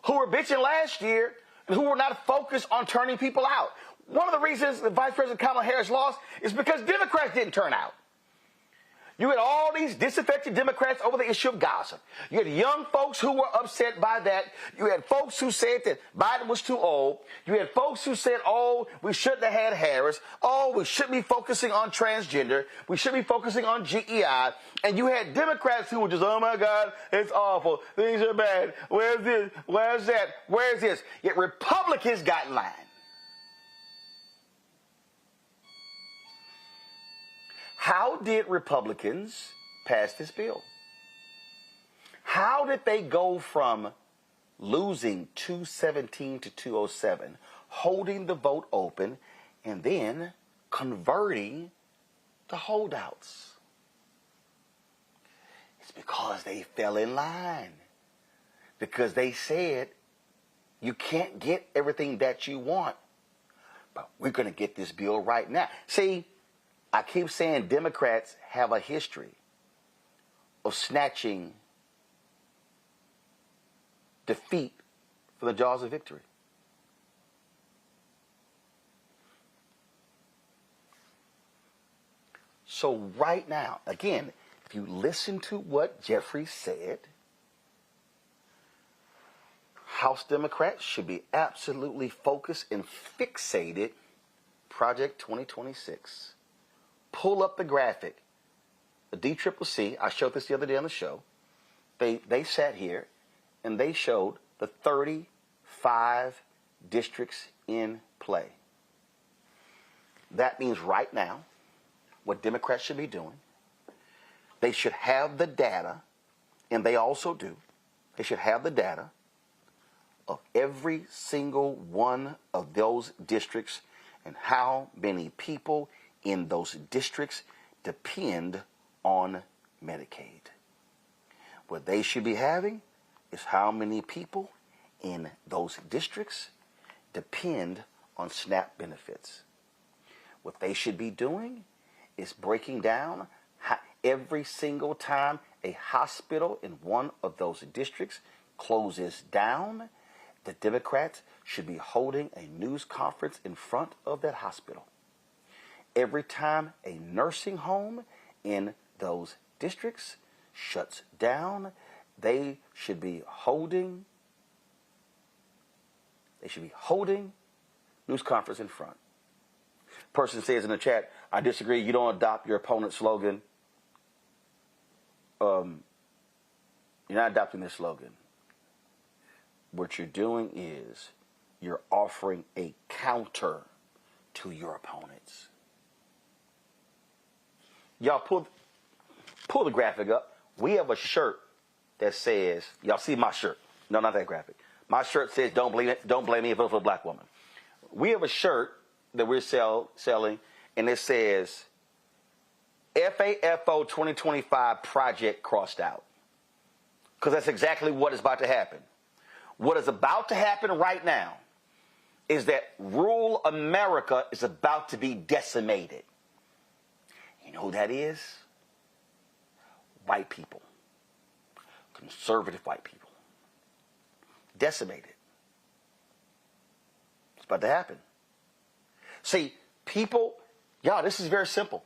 who were bitching last year and who were not focused on turning people out. One of the reasons that Vice President Kamala Harris lost is because Democrats didn't turn out. You had all these disaffected Democrats over the issue of Gaza. You had young folks who were upset by that. You had folks who said that Biden was too old. You had folks who said, oh, we shouldn't have had Harris. Oh, we shouldn't be focusing on transgender. We should be focusing on GEI. And you had Democrats who were just, oh, my God, it's awful. Things are bad. Where's this? Where's that? Where's this? Yet Republicans got in line. How did Republicans pass this bill? How did they go from losing 217 to 207, holding the vote open, and then converting the holdouts? It's because they fell in line. Because they said, you can't get everything that you want, but we're going to get this bill right now. See, I keep saying Democrats have a history of snatching defeat from the jaws of victory. So right now, again, if you listen to what Jeffries said, House Democrats should be absolutely focused and fixated Project 2026. Pull up the graphic. The DCCC, I showed this the other day on the show, they sat here and they showed the 35 districts in play. That means right now, what Democrats should be doing, they should have the data, and they also do, they should have the data of every single one of those districts and how many people in those districts depend on Medicaid. What they should be having is how many people in those districts depend on SNAP benefits. What they should be doing is breaking down how every single time a hospital in one of those districts closes down, the Democrats should be holding a news conference in front of that hospital. Every time a nursing home in those districts shuts down, they should be holding news conference in front. Person says in the chat, I disagree, you don't adopt your opponent's slogan. You're not adopting this slogan. What you're doing is you're offering a counter to your opponents. Y'all pull the graphic up. We have a shirt that says, y'all see my shirt. No, not that graphic. My shirt says, don't blame me if it's for a black woman. We have a shirt that we're selling, and it says, FAFO 2025 project crossed out. Because that's exactly what is about to happen. What is about to happen right now is that rural America is about to be decimated. You know who that is? White people. Conservative white people. Decimated. It's about to happen. See, people, y'all, this is very simple.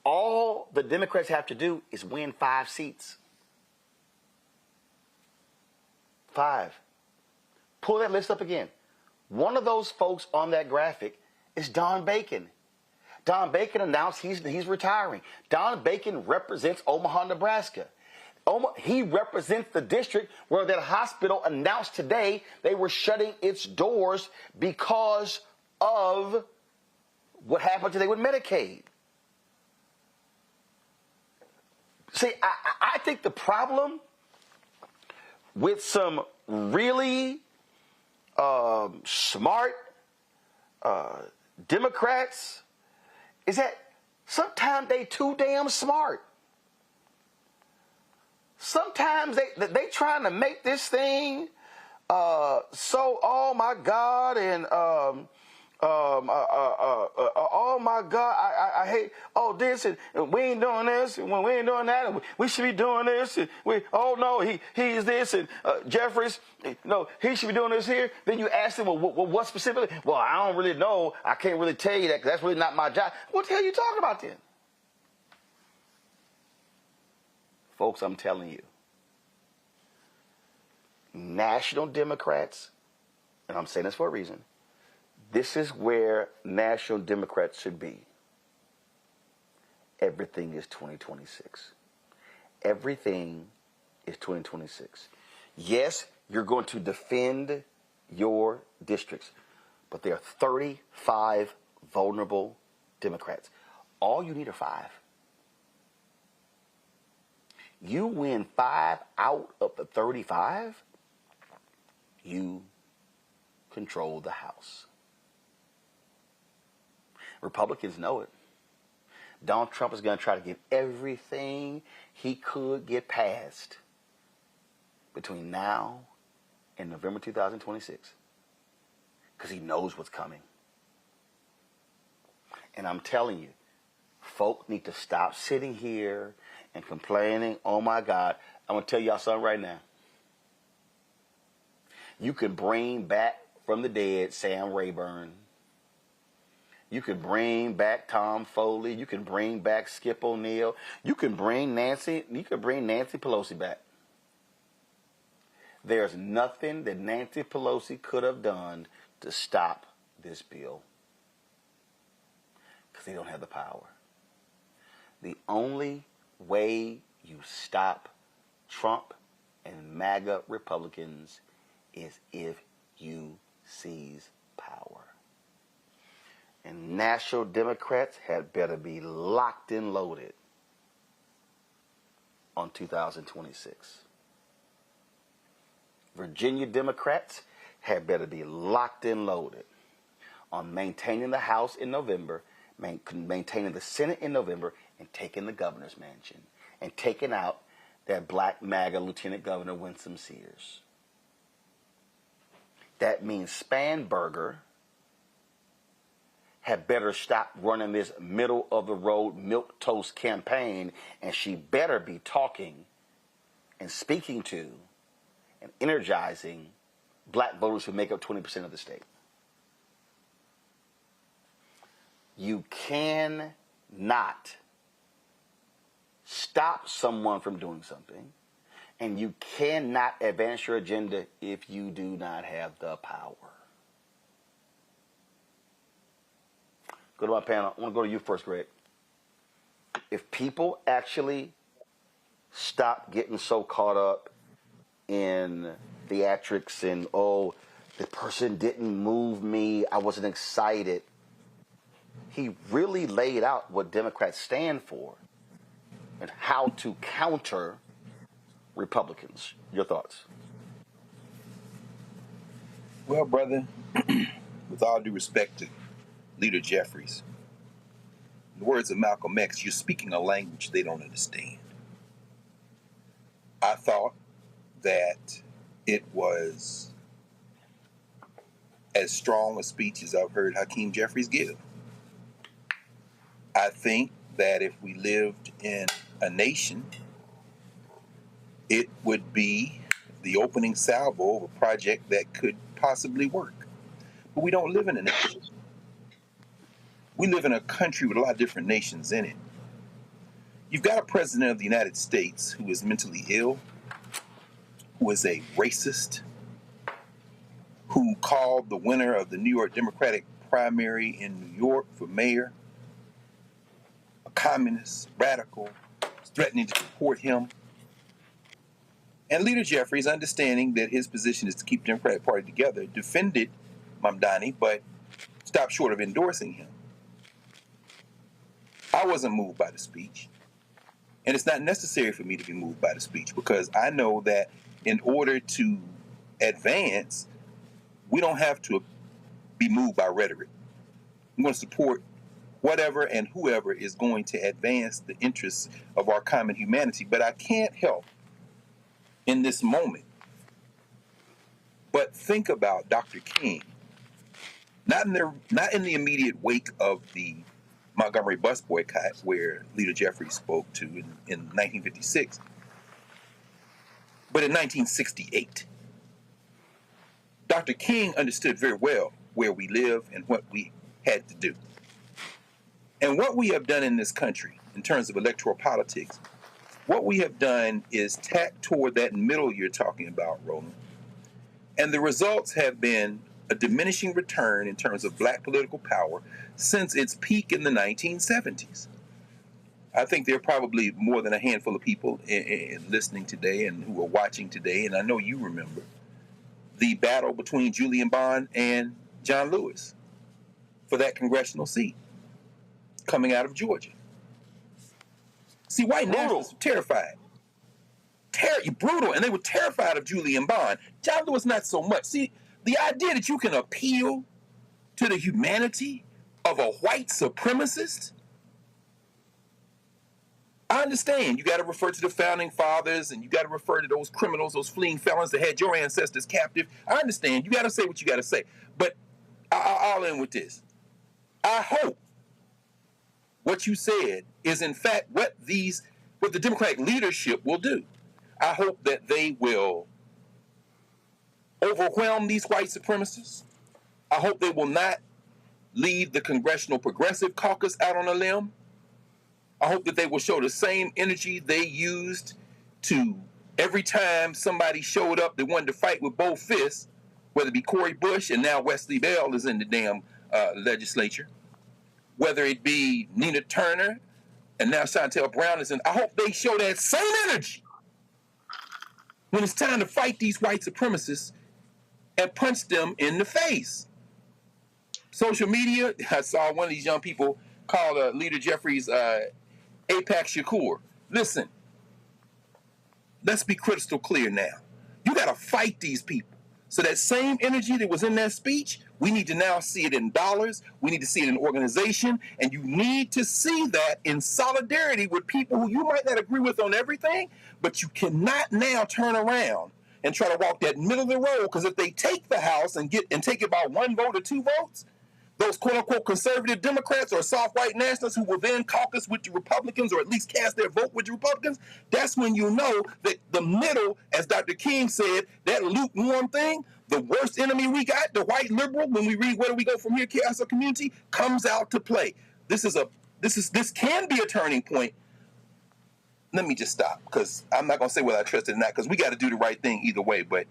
All the Democrats have to do is win 5 seats. 5. Pull that list up again. One of those folks on that graphic is Don Bacon. Don Bacon announced he's retiring. Don Bacon represents Omaha, Nebraska. He represents the district where that hospital announced today they were shutting its doors because of what happened today with Medicaid. See, I think the problem with some really smart Democrats is that sometimes they too damn smart. Sometimes they trying to make this thing so, oh my God, and oh my God, I hate, oh this, and we ain't doing this, and we ain't doing that, and we should be doing this, and oh no, he is this, and Jeffries, no, he should be doing this here. Then you ask him, well, what specifically? Well, I don't really know. I can't really tell you that because that's really not my job. What the hell are you talking about then? Folks, I'm telling you, national Democrats, and I'm saying this for a reason, this is where national Democrats should be. Everything is 2026. Everything is 2026. Yes, you're going to defend your districts, but there are 35 vulnerable Democrats. All you need are 5. You win 5 out of the 35, you control the House. Republicans know it. Donald Trump is going to try to get everything he could get passed between now and November 2026 because he knows what's coming. And I'm telling you, folk need to stop sitting here and complaining. Oh my God, I'm going to tell y'all something right now. You can bring back from the dead Sam Rayburn. You can bring back Tom Foley. You can bring back Skip O'Neill. You can bring Nancy Pelosi back. There's nothing that Nancy Pelosi could have done to stop this bill because they don't have the power. The only way you stop Trump and MAGA Republicans is if you seize power. And national Democrats had better be locked and loaded on 2026. Virginia Democrats had better be locked and loaded on maintaining the House in November, maintaining the Senate in November, and taking the governor's mansion, and taking out that black MAGA Lieutenant Governor Winsome Sears. That means Spanberger had better stop running this middle-of-the-road milquetoast campaign, and she better be talking and speaking to and energizing black voters who make up 20% of the state. You cannot stop someone from doing something, and you cannot advance your agenda if you do not have the power. Go to my panel. I want to go to you first, Greg. If people actually stop getting so caught up in theatrics and, oh, the person didn't move me, I wasn't excited. He really laid out what Democrats stand for and how to counter Republicans. Your thoughts? Well, brother, with all due respect to Leader Jeffries, in the words of Malcolm X, you're speaking a language they don't understand. I thought that it was as strong a speech as I've heard Hakeem Jeffries give. I think that if we lived in a nation, it would be the opening salvo of a project that could possibly work. But we don't live in a nation. We live in a country with a lot of different nations in it. You've got a president of the United States who is mentally ill, who is a racist, who called the winner of the New York Democratic primary in New York for mayor a communist, radical, threatening to deport him. And Leader Jeffries, understanding that his position is to keep the Democratic Party together, defended Mamdani, but stopped short of endorsing him. I wasn't moved by the speech. And it's not necessary for me to be moved by the speech because I know that in order to advance, we don't have to be moved by rhetoric. I'm going to support whatever and whoever is going to advance the interests of our common humanity. But I can't help in this moment but think about Dr. King, not in the immediate wake of the Montgomery bus boycott where Leader Jeffries spoke to in 1956, but in 1968. Dr. King understood very well where we live and what we had to do. And what we have done in this country in terms of electoral politics What we have done is tack toward that middle you're talking about, Roland. And the results have been a diminishing return in terms of black political power since its peak in the 1970s. I think there are probably more than a handful of people listening today and who are watching today, and I know you remember the battle between Julian Bond and John Lewis for that congressional seat coming out of Georgia. See, white nationalists were terrified. Brutal, and they were terrified of Julian Bond. John Lewis, not so much. See, the idea that you can appeal to the humanity of a white supremacist, I understand you got to refer to the founding fathers and you got to refer to those criminals, those fleeing felons that had your ancestors captive. I understand. You got to say what you got to say. But I'll end with this. I hope what you said is, in fact, what the Democratic leadership will do. I hope that they will overwhelm these white supremacists. I hope they will not leave the Congressional Progressive Caucus out on a limb. I hope that they will show the same energy they used to every time somebody showed up that wanted to fight with both fists, whether it be Cori Bush and now Wesley Bell is in the damn legislature, whether it be Nina Turner and now Chantel Brown is in. I hope they show that same energy when it's time to fight these white supremacists and punch them in the face. Social media, I saw one of these young people call Leader Jeffries Apex Shakur. Listen, let's be crystal clear now. You got to fight these people. So that same energy that was in that speech, we need to now see it in dollars. We need to see it in organization. And you need to see that in solidarity with people who you might not agree with on everything, but you cannot now turn around and try to walk that middle of the road, because if they take the House and take it by 1 vote or 2 votes, those quote-unquote conservative Democrats or soft white nationalists who will then caucus with the Republicans or at least cast their vote with the Republicans, that's when you know that the middle, as Dr. King said, that lukewarm thing, the worst enemy we got, the white liberal, when we read Where Do We Go From Here, Chaos or Community, comes out to play. This can be a turning point. Let me just stop, because I'm not going to say whether I trust it or not, because we got to do the right thing either way, but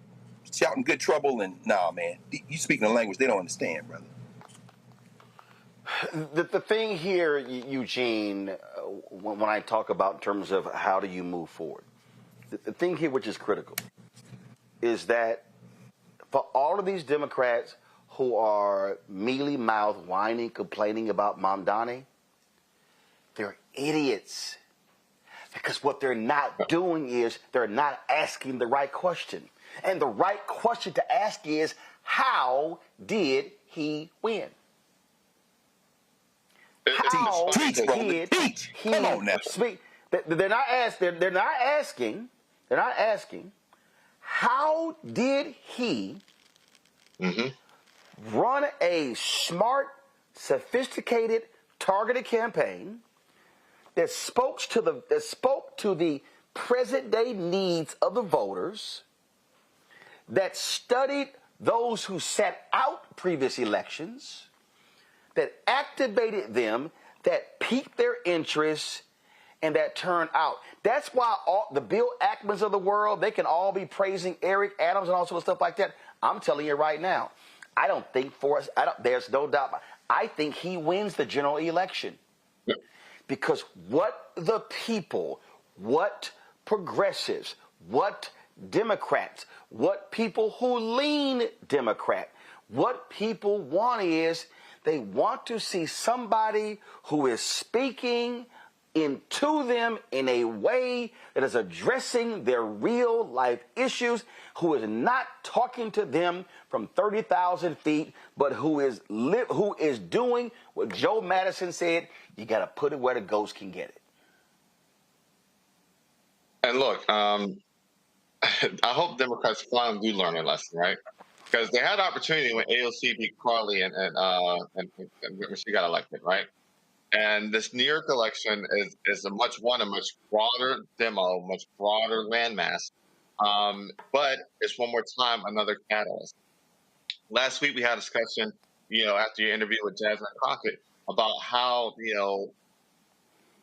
shouting good trouble and, nah, man, you speaking a language they don't understand, brother. The thing here, Eugene, when I talk about in terms of how do you move forward, the thing here which is critical is that for all of these Democrats who are mealy-mouthed, whining, complaining about Mamdani, they're idiots. Because what they're not doing is they're not asking the right question. And the right question to ask is, how did he win? How did he Come on now. speak? They're not asking, how did he run a smart, sophisticated, targeted campaign that spoke to the present day needs of the voters, that studied those who sat out previous elections, that activated them, that piqued their interests, and that turned out. That's why all the Bill Ackmans of the world, they can all be praising Eric Adams and all sorts of stuff like that. I'm telling you right now, I don't think there's no doubt. I think he wins the general election. Yeah. Because what the people, what progressives, what Democrats, what people who lean Democrat, what people want is they want to see somebody who is speaking into them in a way that is addressing their real life issues, who is not talking to them from 30,000 feet, but who is doing what Joe Madison said, you got to put it where the ghost can get it. And look, I hope Democrats finally do learn a lesson, right? Because they had the opportunity when AOC beat Carly and she got elected, right? And this New York election is a much broader demo, much broader landmass. But it's one more time another catalyst. Last week we had a discussion, after your interview with Jasmine Crockett about how,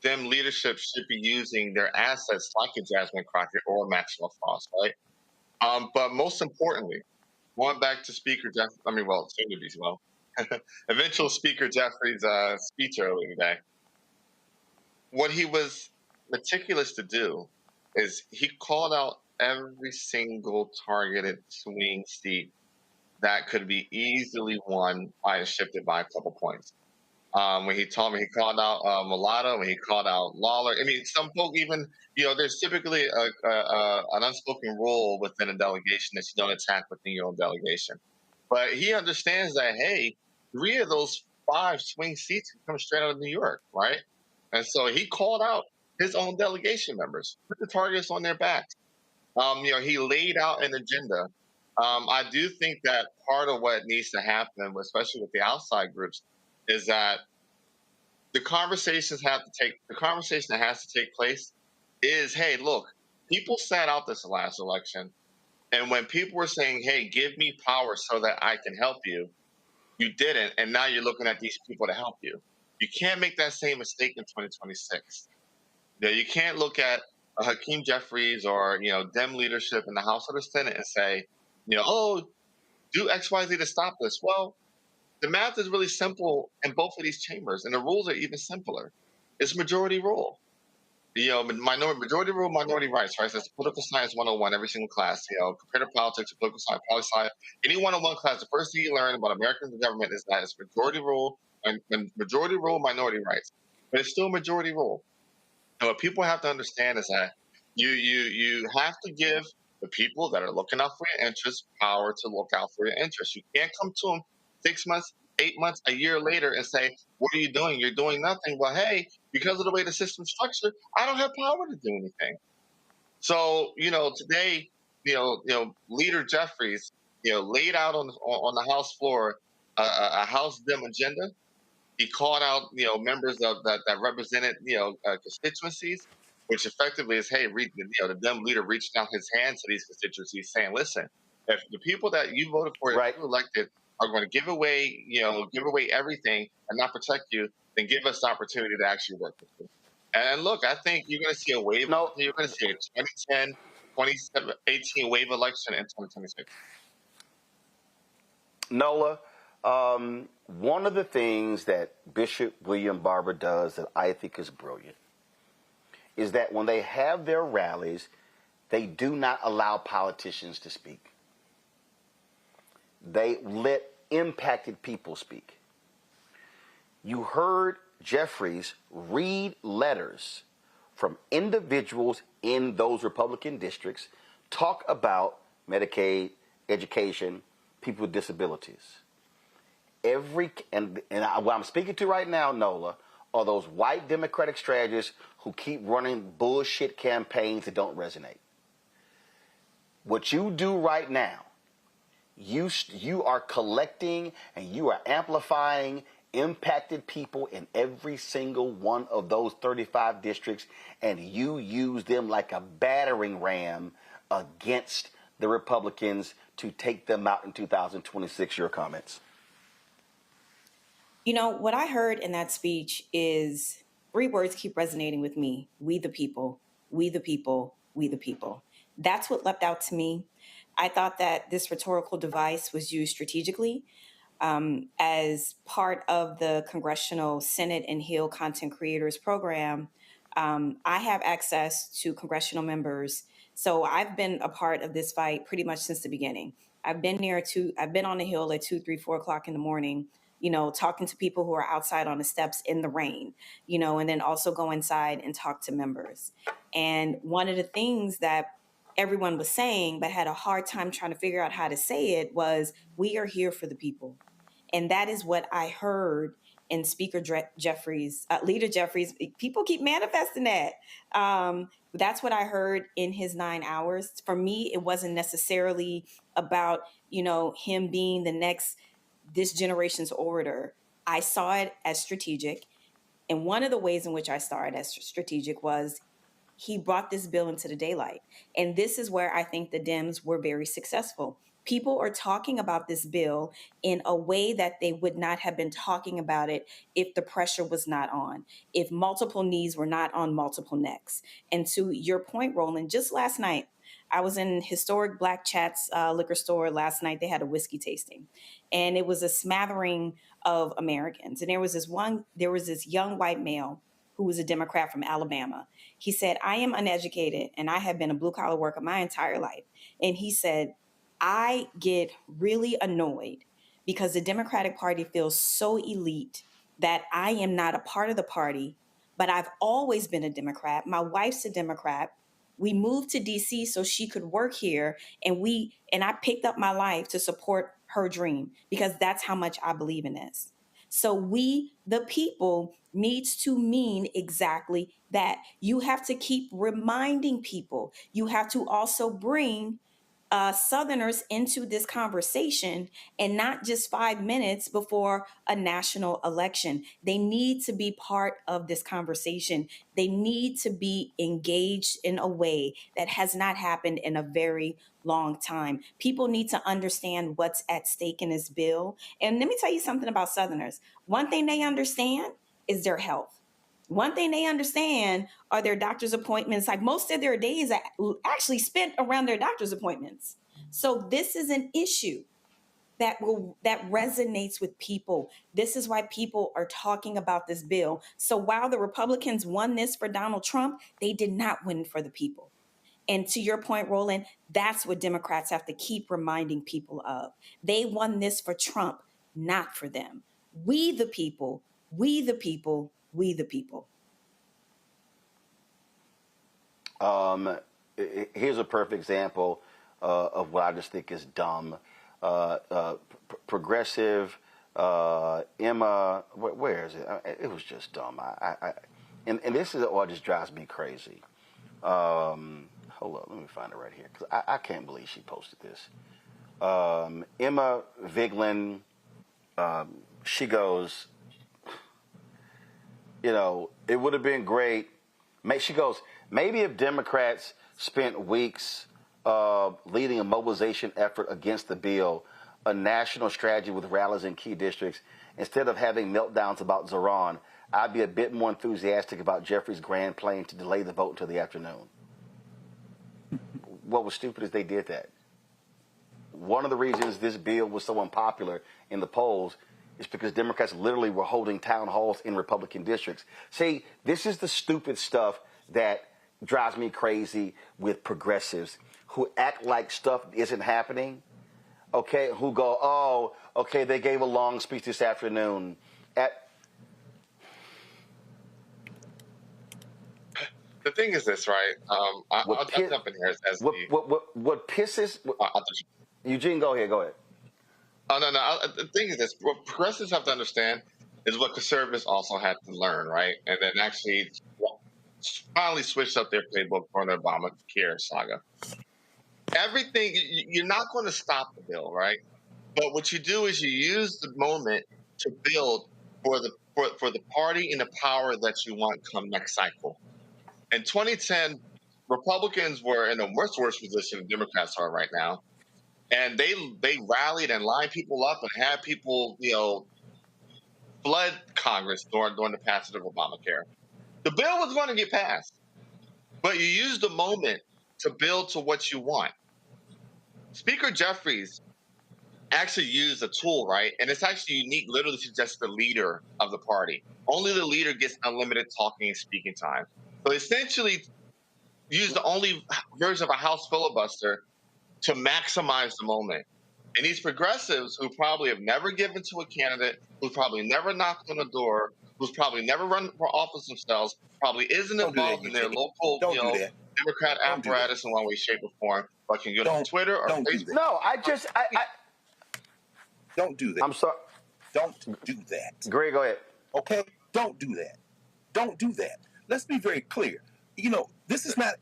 Dem leadership should be using their assets like a Jasmine Crockett or Maxwell Frost, right? But most importantly, going back to Speaker Jeff, I mean, well, soon to be well, eventual Speaker Jeffries' speech earlier today, what he was meticulous to do is he called out every single targeted swing seat that could be easily won by a shifted by a couple points. When he told me, he called out Mulatto, when he called out Lawler. I mean, some folk even, there's typically an unspoken rule within a delegation that you don't attack within your own delegation. But he understands that, hey, 3 of those 5 swing seats come straight out of New York, right? And so he called out his own delegation members, put the targets on their backs. He laid out an agenda. I do think that part of what needs to happen, especially with the outside groups, is that the conversation that has to take place is, hey, look, people sat out this last election, and when people were saying, hey, give me power so that I can help you, you didn't, and now you're looking at these people to help you. You can't make that same mistake in 2026. You can't look at Hakeem Jeffries or Dem leadership in the House or the Senate and say, oh, do X, Y, Z to stop this. Well, the math is really simple in both of these chambers, and the rules are even simpler. It's majority rule. Majority rule, minority rights, right? That's political science 101, every single class. Comparative politics, political science, poli sci. Any 101 class, the first thing you learn about American government is that it's majority rule and majority rule, minority rights. But it's still majority rule. And what people have to understand is that you have to give the people that are looking out for your interests power to look out for your interests. You can't come to them 6 months, 8 months, a year later and say, what are you doing? You're doing nothing. Well, hey, because of the way the system's structured, I don't have power to do anything. So, today, Leader Jeffries, laid out on the House floor a House Dem agenda. He called out, members of that represented, constituencies, which effectively is, hey, the Dem leader reached out his hand to these constituencies, saying, listen, if the people that you voted for, if you elected, are going to give away everything and not protect you, then give us the opportunity to actually work with you. And look, I think you're going to see a wave. You're going to see a 2010, 2018 wave election in 2026. Nola, one of the things that Bishop William Barber does that I think is brilliant is that when they have their rallies, they do not allow politicians to speak. They let impacted people speak. You heard Jeffries read letters from individuals in those Republican districts talk about Medicaid, education, people with disabilities. What I'm speaking to right now, Nola, are those white Democratic strategists who keep running bullshit campaigns that don't resonate. What you do right now, you are collecting and you are amplifying impacted people in every single one of those 35 districts, and you use them like a battering ram against the Republicans to take them out in 2026. Your comments? What I heard in that speech is 3 words keep resonating with me. We the people, we the people, we the people. That's what leapt out to me. I thought that this rhetorical device was used strategically as part of the Congressional Senate and Hill Content Creators Program. I have access to congressional members, so I've been a part of this fight pretty much since the beginning. I've been on the Hill at 2, 3, 4 o'clock in the morning, talking to people who are outside on the steps in the rain, and then also go inside and talk to members. And one of the things that everyone was saying, but had a hard time trying to figure out how to say it, was, we are here for the people. And that is what I heard in Speaker Jeffries, Leader Jeffries. People keep manifesting that. That's what I heard in his 9 hours. For me, it wasn't necessarily about, him being this generation's orator. I saw it as strategic. And one of the ways in which I saw it as strategic was he brought this bill into the daylight. And this is where I think the Dems were very successful. People are talking about this bill in a way that they would not have been talking about it if the pressure was not on, if multiple knees were not on multiple necks. And to your point, Roland, just last night, I was in historic Black Chat's liquor store last night. They had a whiskey tasting, and it was a smattering of Americans. And there was this young white male who was a Democrat from Alabama. He said, I am uneducated and I have been a blue collar worker my entire life. And he said, I get really annoyed because the Democratic Party feels so elite that I am not a part of the party, but I've always been a Democrat. My wife's a Democrat. We moved to DC so she could work here, and I picked up my life to support her dream because that's how much I believe in this. So we, the people, needs to mean exactly that. You have to keep reminding people. You have to also bring Southerners into this conversation, and not just 5 minutes before a national election. They need to be part of this conversation. They need to be engaged in a way that has not happened in a very long time. People need to understand what's at stake in this bill. And let me tell you something about Southerners. One thing they understand is their health. One thing they understand are their doctor's appointments. Like most of their days are actually spent around their doctor's appointments. So this is an issue that resonates with people. This is why people are talking about this bill. So while the Republicans won this for Donald Trump, they did not win for the people. And to your point, Roland, that's what Democrats have to keep reminding people of. They won this for Trump, not for them. We the people, we the people, we the people. Here's a perfect example of what I just think is dumb. Progressive, Emma, where is it? It was just dumb. And this is what just drives me crazy. Hold on, let me find it right here, because I can't believe she posted this. Emma Vigeland, she goes, it would have been great. She goes, maybe if Democrats spent weeks leading a mobilization effort against the bill, a national strategy with rallies in key districts, instead of having meltdowns about Zoran, I'd be a bit more enthusiastic about Jeffries' grand plan to delay the vote until the afternoon. What was stupid is they did that. One of the reasons this bill was so unpopular in the polls is because Democrats literally were holding town halls in Republican districts. See, this is the stupid stuff that drives me crazy with progressives who act like stuff isn't happening, okay, who go, oh, okay, they gave a long speech this afternoon. The thing is this, right? I'll jump in here as what pisses... Eugene, go ahead. Oh, no. The thing is this. What progressives have to understand is what conservatives also had to learn, right? And then actually finally switched up their playbook for the Obamacare saga. Everything, you're not going to stop the bill, right? But what you do is you use the moment to build for the party and the power that you want come next cycle. In 2010, Republicans were in a much worse position than Democrats are right now. And they rallied and lined people up and had people, flood Congress during the passage of Obamacare. The bill was going to get passed, but you used the moment to build to what you want. Speaker Jeffries actually used a tool, right? And it's actually unique literally to just the leader of the party. Only the leader gets unlimited talking and speaking time. So essentially used the only version of a House filibuster to maximize the moment. And these progressives who probably have never given to a candidate, who's probably never knocked on a door, who's probably never run for office themselves, probably isn't involved in their local Democrat apparatus in one way, shape, or form, but can get on Twitter or Facebook. No, I don't do that. I'm sorry. Don't do that. Greg, go ahead. Okay? Don't do that. Don't do that. Let's be very clear. This is not...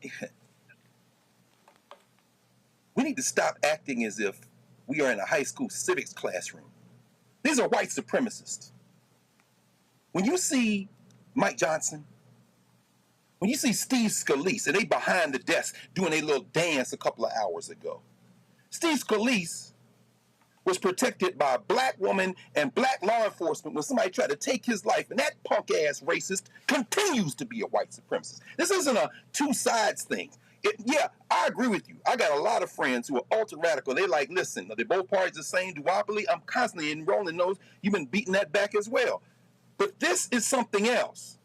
We need to stop acting as if we are in a high school civics classroom. These are white supremacists. When you see Mike Johnson, when you see Steve Scalise, and they behind the desk doing a little dance a couple of hours ago. Steve Scalise was protected by a black woman and black law enforcement when somebody tried to take his life. And that punk-ass racist continues to be a white supremacist. This isn't a two sides thing. Yeah, I agree with you. I got a lot of friends who are ultra-radical. They like, listen, are they both parties the same duopoly? I'm constantly enrolling those. You've been beating that back as well. But this is something else.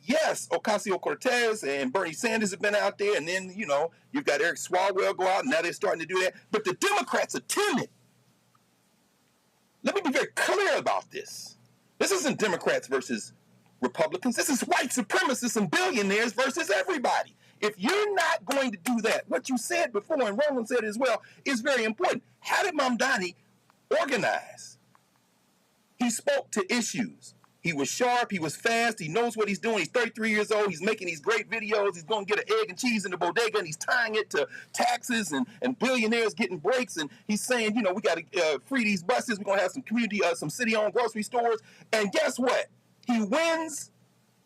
Yes, Ocasio-Cortez and Bernie Sanders have been out there, and then, you know, you've got Eric Swalwell go out, and now they're starting to do that. But the Democrats are timid. Let me be very clear about this. This isn't Democrats versus Republicans. This is white supremacists and billionaires versus everybody. If you're not going to do that, what you said before, and Roland said as well, is very important. How did Mamdani organize? He spoke to issues. He was sharp, he was fast, he knows what he's doing. He's 33 years old, he's making these great videos, he's going to get an egg and cheese in the bodega, and he's tying it to taxes and billionaires getting breaks, and he's saying, you know, we got to free these buses, we're going to have some community, some city-owned grocery stores, and guess what? He wins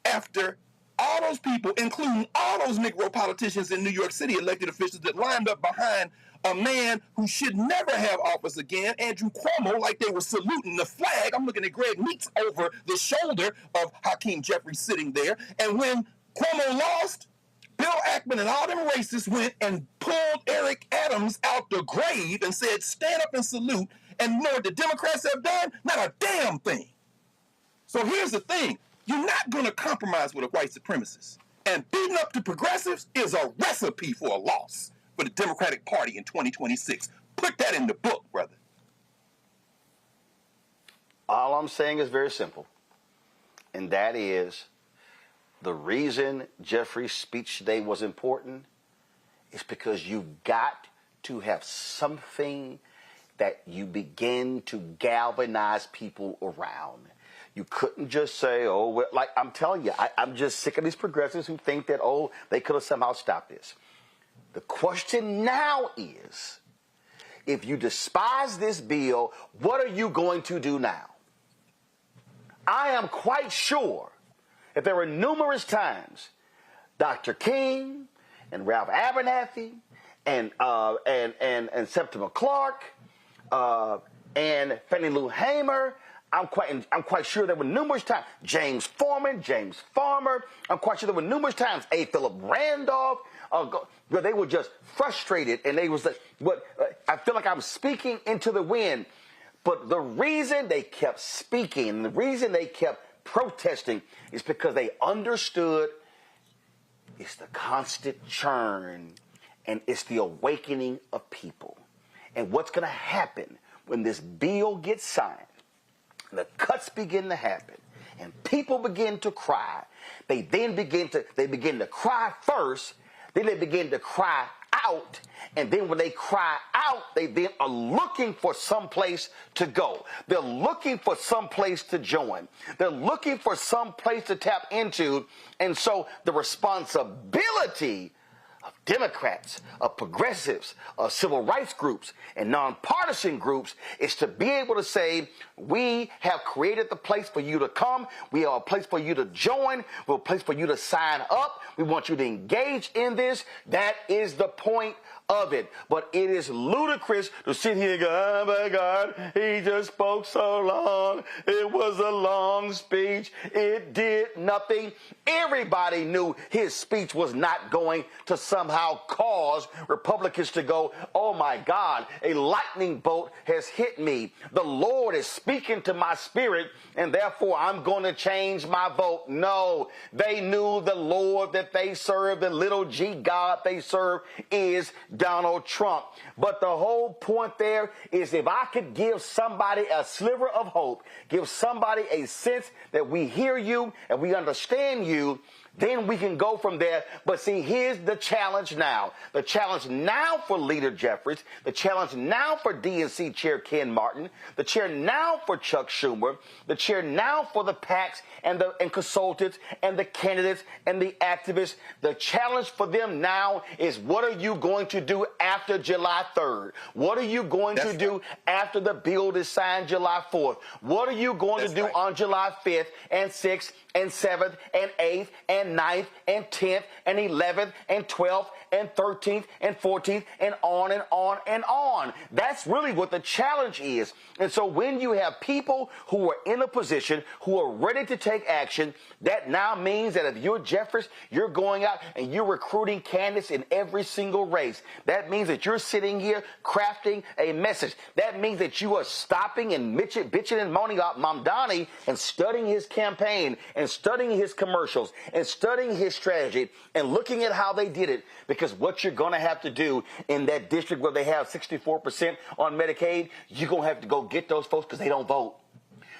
after all those people, including all those Negro politicians in New York City, elected officials that lined up behind a man who should never have office again, Andrew Cuomo, like they were saluting the flag. I'm looking at Greg Meeks over the shoulder of Hakeem Jeffries sitting there. And when Cuomo lost, Bill Ackman and all them racists went and pulled Eric Adams out the grave and said, stand up and salute. And you know what the Democrats have done? Not a damn thing. So here's the thing. You're not going to compromise with a white supremacist. And beating up the progressives is a recipe for a loss for the Democratic Party in 2026. Put that in the book, brother. All I'm saying is very simple, and that is the reason Jeffrey's speech today was important is because you've got to have something that you begin to galvanize people around. You couldn't just say, oh, well, like I'm telling you, I'm just sick of these progressives who think that, oh, they could have somehow stopped this. The question now is, if you despise this bill, what are you going to do now? I am quite sure that there were numerous times Dr. King and Ralph Abernathy and Septima Clark and Fannie Lou Hamer, I'm quite sure there were numerous times, James Farmer, I'm quite sure there were numerous times, A. Philip Randolph, where they were just frustrated, and they was I feel like I'm speaking into the wind. But the reason they kept speaking, and the reason they kept protesting, is because they understood it's the constant churn, and it's the awakening of people. And what's going to happen when this bill gets signed, the cuts begin to happen, and people begin to cry. They begin to cry first, then they begin to cry out, and then when they cry out, they then are looking for some place to go. They're looking for some place to join. They're looking for some place to tap into, and so the responsibility of Democrats, of progressives, of civil rights groups, and nonpartisan groups is to be able to say, we have created the place for you to come. We have a place for you to join. We have a place for you to sign up. We want you to engage in this. That is the point of it. But it is ludicrous to sit here and go, oh my God, he just spoke so long. It was a long speech. It did nothing. Everybody knew his speech was not going to somehow cause Republicans to go, oh my God, a lightning bolt has hit me. The Lord is speaking to my spirit, and therefore I'm going to change my vote. No, they knew the Lord that they serve, the little g God they serve, is Donald Trump. But the whole point there is, if I could give somebody a sliver of hope, give somebody a sense that we hear you and we understand you, then we can go from there. But see, here's the challenge now. The challenge now for Leader Jeffries, the challenge now for DNC Chair Ken Martin, the chair now for Chuck Schumer, the chair now for the PACs and consultants and the candidates and the activists. The challenge for them now is, what are you going to do after July 3rd? What are you going to do after the bill is signed July 4th? What are you going to do on July 5th and 6th and 7th and 8th and 9th and 10th and 11th and 12th and 13th and 14th and on and on and on. That's really what the challenge is. And so when you have people who are in a position, who are ready to take action, that now means that if you're Jeffries, you're going out and you're recruiting candidates in every single race. That means that you're sitting here crafting a message. That means that you are stopping and bitching and moaning about Mamdani and studying his campaign and studying his commercials and studying his strategy and looking at how they did it. Because what you're going to have to do in that district where they have 64% on Medicaid, you're going to have to go get those folks because they don't vote.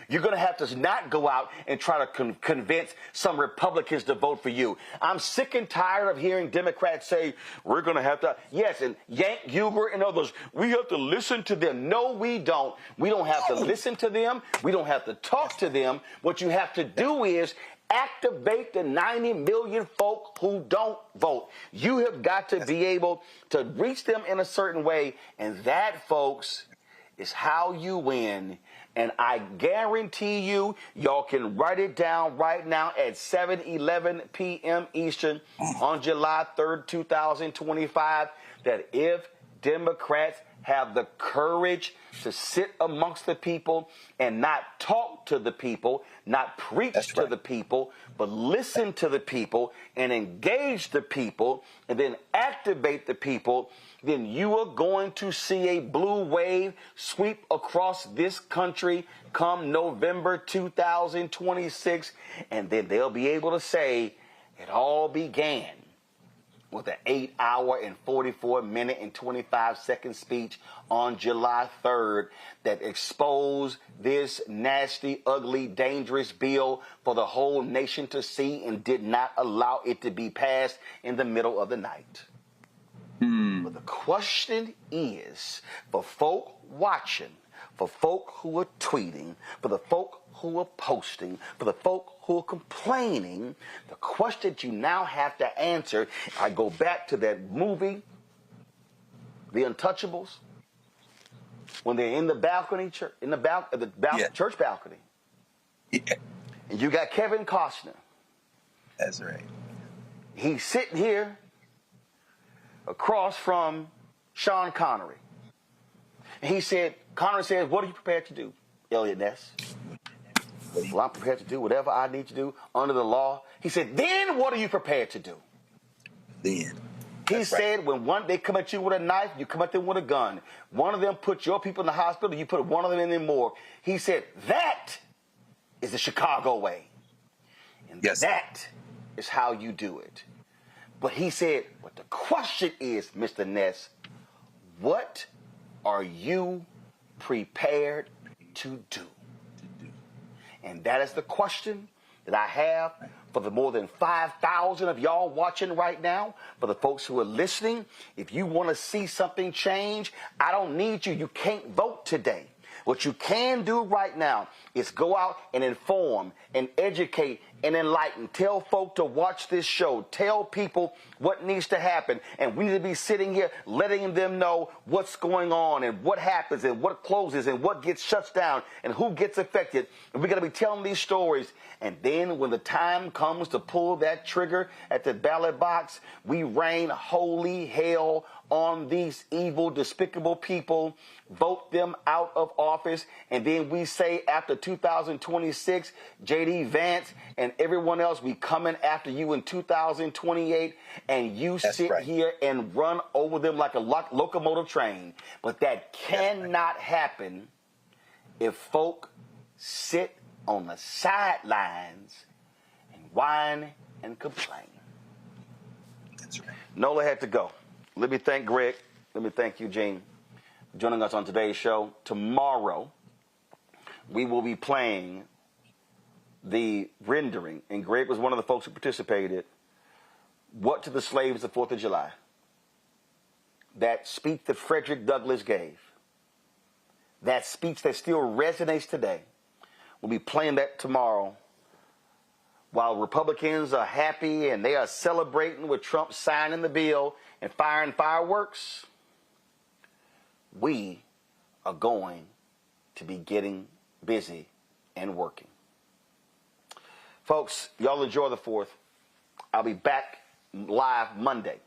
You're going to have to not go out and try to convince some Republicans to vote for you. I'm sick and tired of hearing Democrats say, we're going to have to, yes, and Yank Huger and others, we have to listen to them. No, we don't. We don't have to listen to them. We don't have to talk to them. What you have to do is activate the 90 million folk who don't vote. You have got to be able to reach them in a certain way, and that, folks, is how you win. And I guarantee you, y'all can write it down right now at 7:11 p.m. Eastern on July 3rd, 2025, that if Democrats have the courage to sit amongst the people and not talk to the people, not preach to the people, but listen to the people and engage the people and then activate the people, then you are going to see a blue wave sweep across this country come November 2026. And then they'll be able to say it all began with an 8-hour and 44-minute and 25-second speech on July 3rd that exposed this nasty, ugly, dangerous bill for the whole nation to see and did not allow it to be passed in the middle of the night. But the question is, for folk watching, for folk who are tweeting, for the folk who are posting, for the folk who are complaining, the question that you now have to answer, I go back to that movie, The Untouchables, when they're in the balcony, church balcony, and you got Kevin Costner. That's right. He's sitting here across from Sean Connery. And Connery said, what are you prepared to do, Elliot Ness? Well, I'm prepared to do whatever I need to do under the law. He said, then what are you prepared to do? Then. He said, when they come at you with a knife, you come at them with a gun. One of them put your people in the hospital, you put one of them in the morgue. He said, that is the Chicago way. And that is how you do it. But he said, what the question is, Mr. Ness, what are you prepared to do? And that is the question that I have for the more than 5,000 of y'all watching right now, for the folks who are listening. If you want to see something change, I don't need you. You can't vote today. What you can do right now is go out and inform and educate and enlighten. Tell folk to watch this show. Tell people what needs to happen. And we need to be sitting here letting them know what's going on and what happens and what closes and what gets shut down and who gets affected. And we're going to be telling these stories. And then when the time comes to pull that trigger at the ballot box, we rain holy hell on these evil, despicable people, vote them out of office, and then we say after 2026, J.D. Vance and everyone else, we coming after you in 2028, and you sit here and run over them like a locomotive train. But that cannot happen if folk sit on the sidelines and whine and complain. That's right. Nola had to go. Let me thank Greg. Let me thank Eugene for joining us on today's show. Tomorrow, we will be playing the rendering, and Greg was one of the folks who participated, What to the Slaves of 4th of July. That speech that Frederick Douglass gave. That speech that still resonates today. We'll be playing that tomorrow. While Republicans are happy and they are celebrating with Trump signing the bill and firing fireworks, we are going to be getting busy and working. Folks, y'all enjoy the 4th. I'll be back live Monday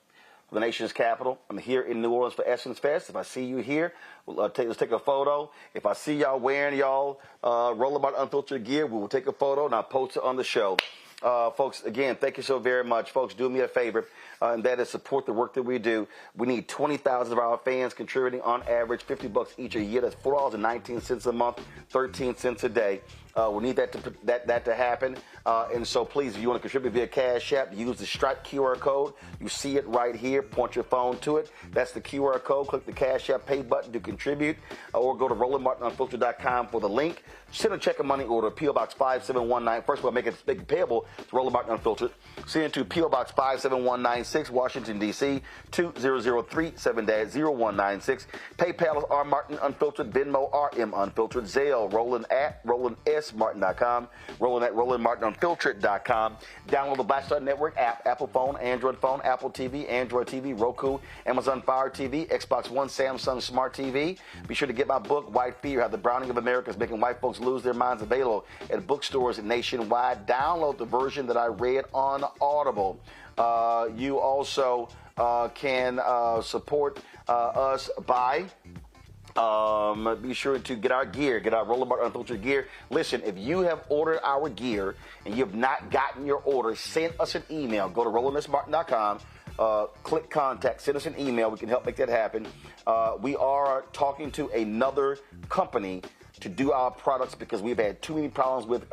the nation's capital. I'm here in New Orleans for Essence Fest. If I see you here, let's take a photo. If I see y'all wearing Roland Martin Unfiltered gear, we will take a photo and I'll post it on the show. Folks, again, thank you so very much. Folks, do me a favor, and that is support the work that we do. We need 20,000 of our fans contributing on average $50 each a year. That's $4.19 a month, 13 cents a day. We need that to happen. And so please, if you want to contribute via Cash App, use the Stripe QR code. You see it right here. Point your phone to it. That's the QR code. Click the Cash App pay button to contribute, or go to RolandMartinUnfiltered.com for the link. Send a check or money order, P.O. Box 5719. First of all, make it payable to Roland Martin Unfiltered. Send it to P.O. Box 57196, Washington, D.C. 20037-0196. PayPal is R Martin Unfiltered, Venmo RM Unfiltered, Zelle Roland at RolandSMartin.com, Roland at RolandMartinUnfiltered.com. Download the Black Star Network app, Apple phone, Android phone, Apple TV, Android TV, Roku, Amazon Fire TV, Xbox One, Samsung Smart TV. Be sure to get my book, White Fear, How the Browning of America is Making White Folks Lose Their Minds, available at bookstores nationwide. Download the version that I read on Audible. You also can support us by be sure to get our gear, get our Roland Martin Unfiltered gear. Listen, if you have ordered our gear and you have not gotten your order, send us an email. Go to RolandSMartin.com. Click contact, send us an email. We can help make that happen. We are talking to another company to do our products because we've had too many problems with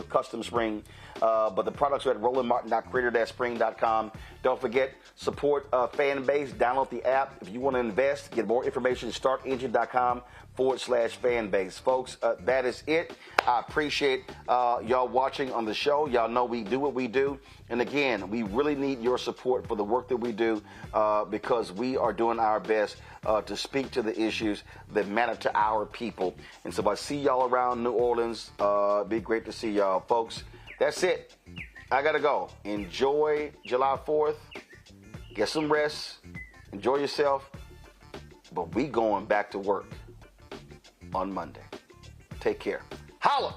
Custom Spring. But the products are at RolandMartin.creator-spring.com. Don't forget, support Fanbase. Download the app. If you want to invest, get more information, startengine.com/Fanbase. Folks, that is it. I appreciate y'all watching on the show. Y'all know we do what we do. And again, we really need your support for the work that we do because we are doing our best to speak to the issues that matter to our people. And so if I see y'all around New Orleans, be great to see y'all. Folks, that's it. I got to go. Enjoy July 4th. Get some rest. Enjoy yourself. But we going back to work on Monday. Take care. Holla!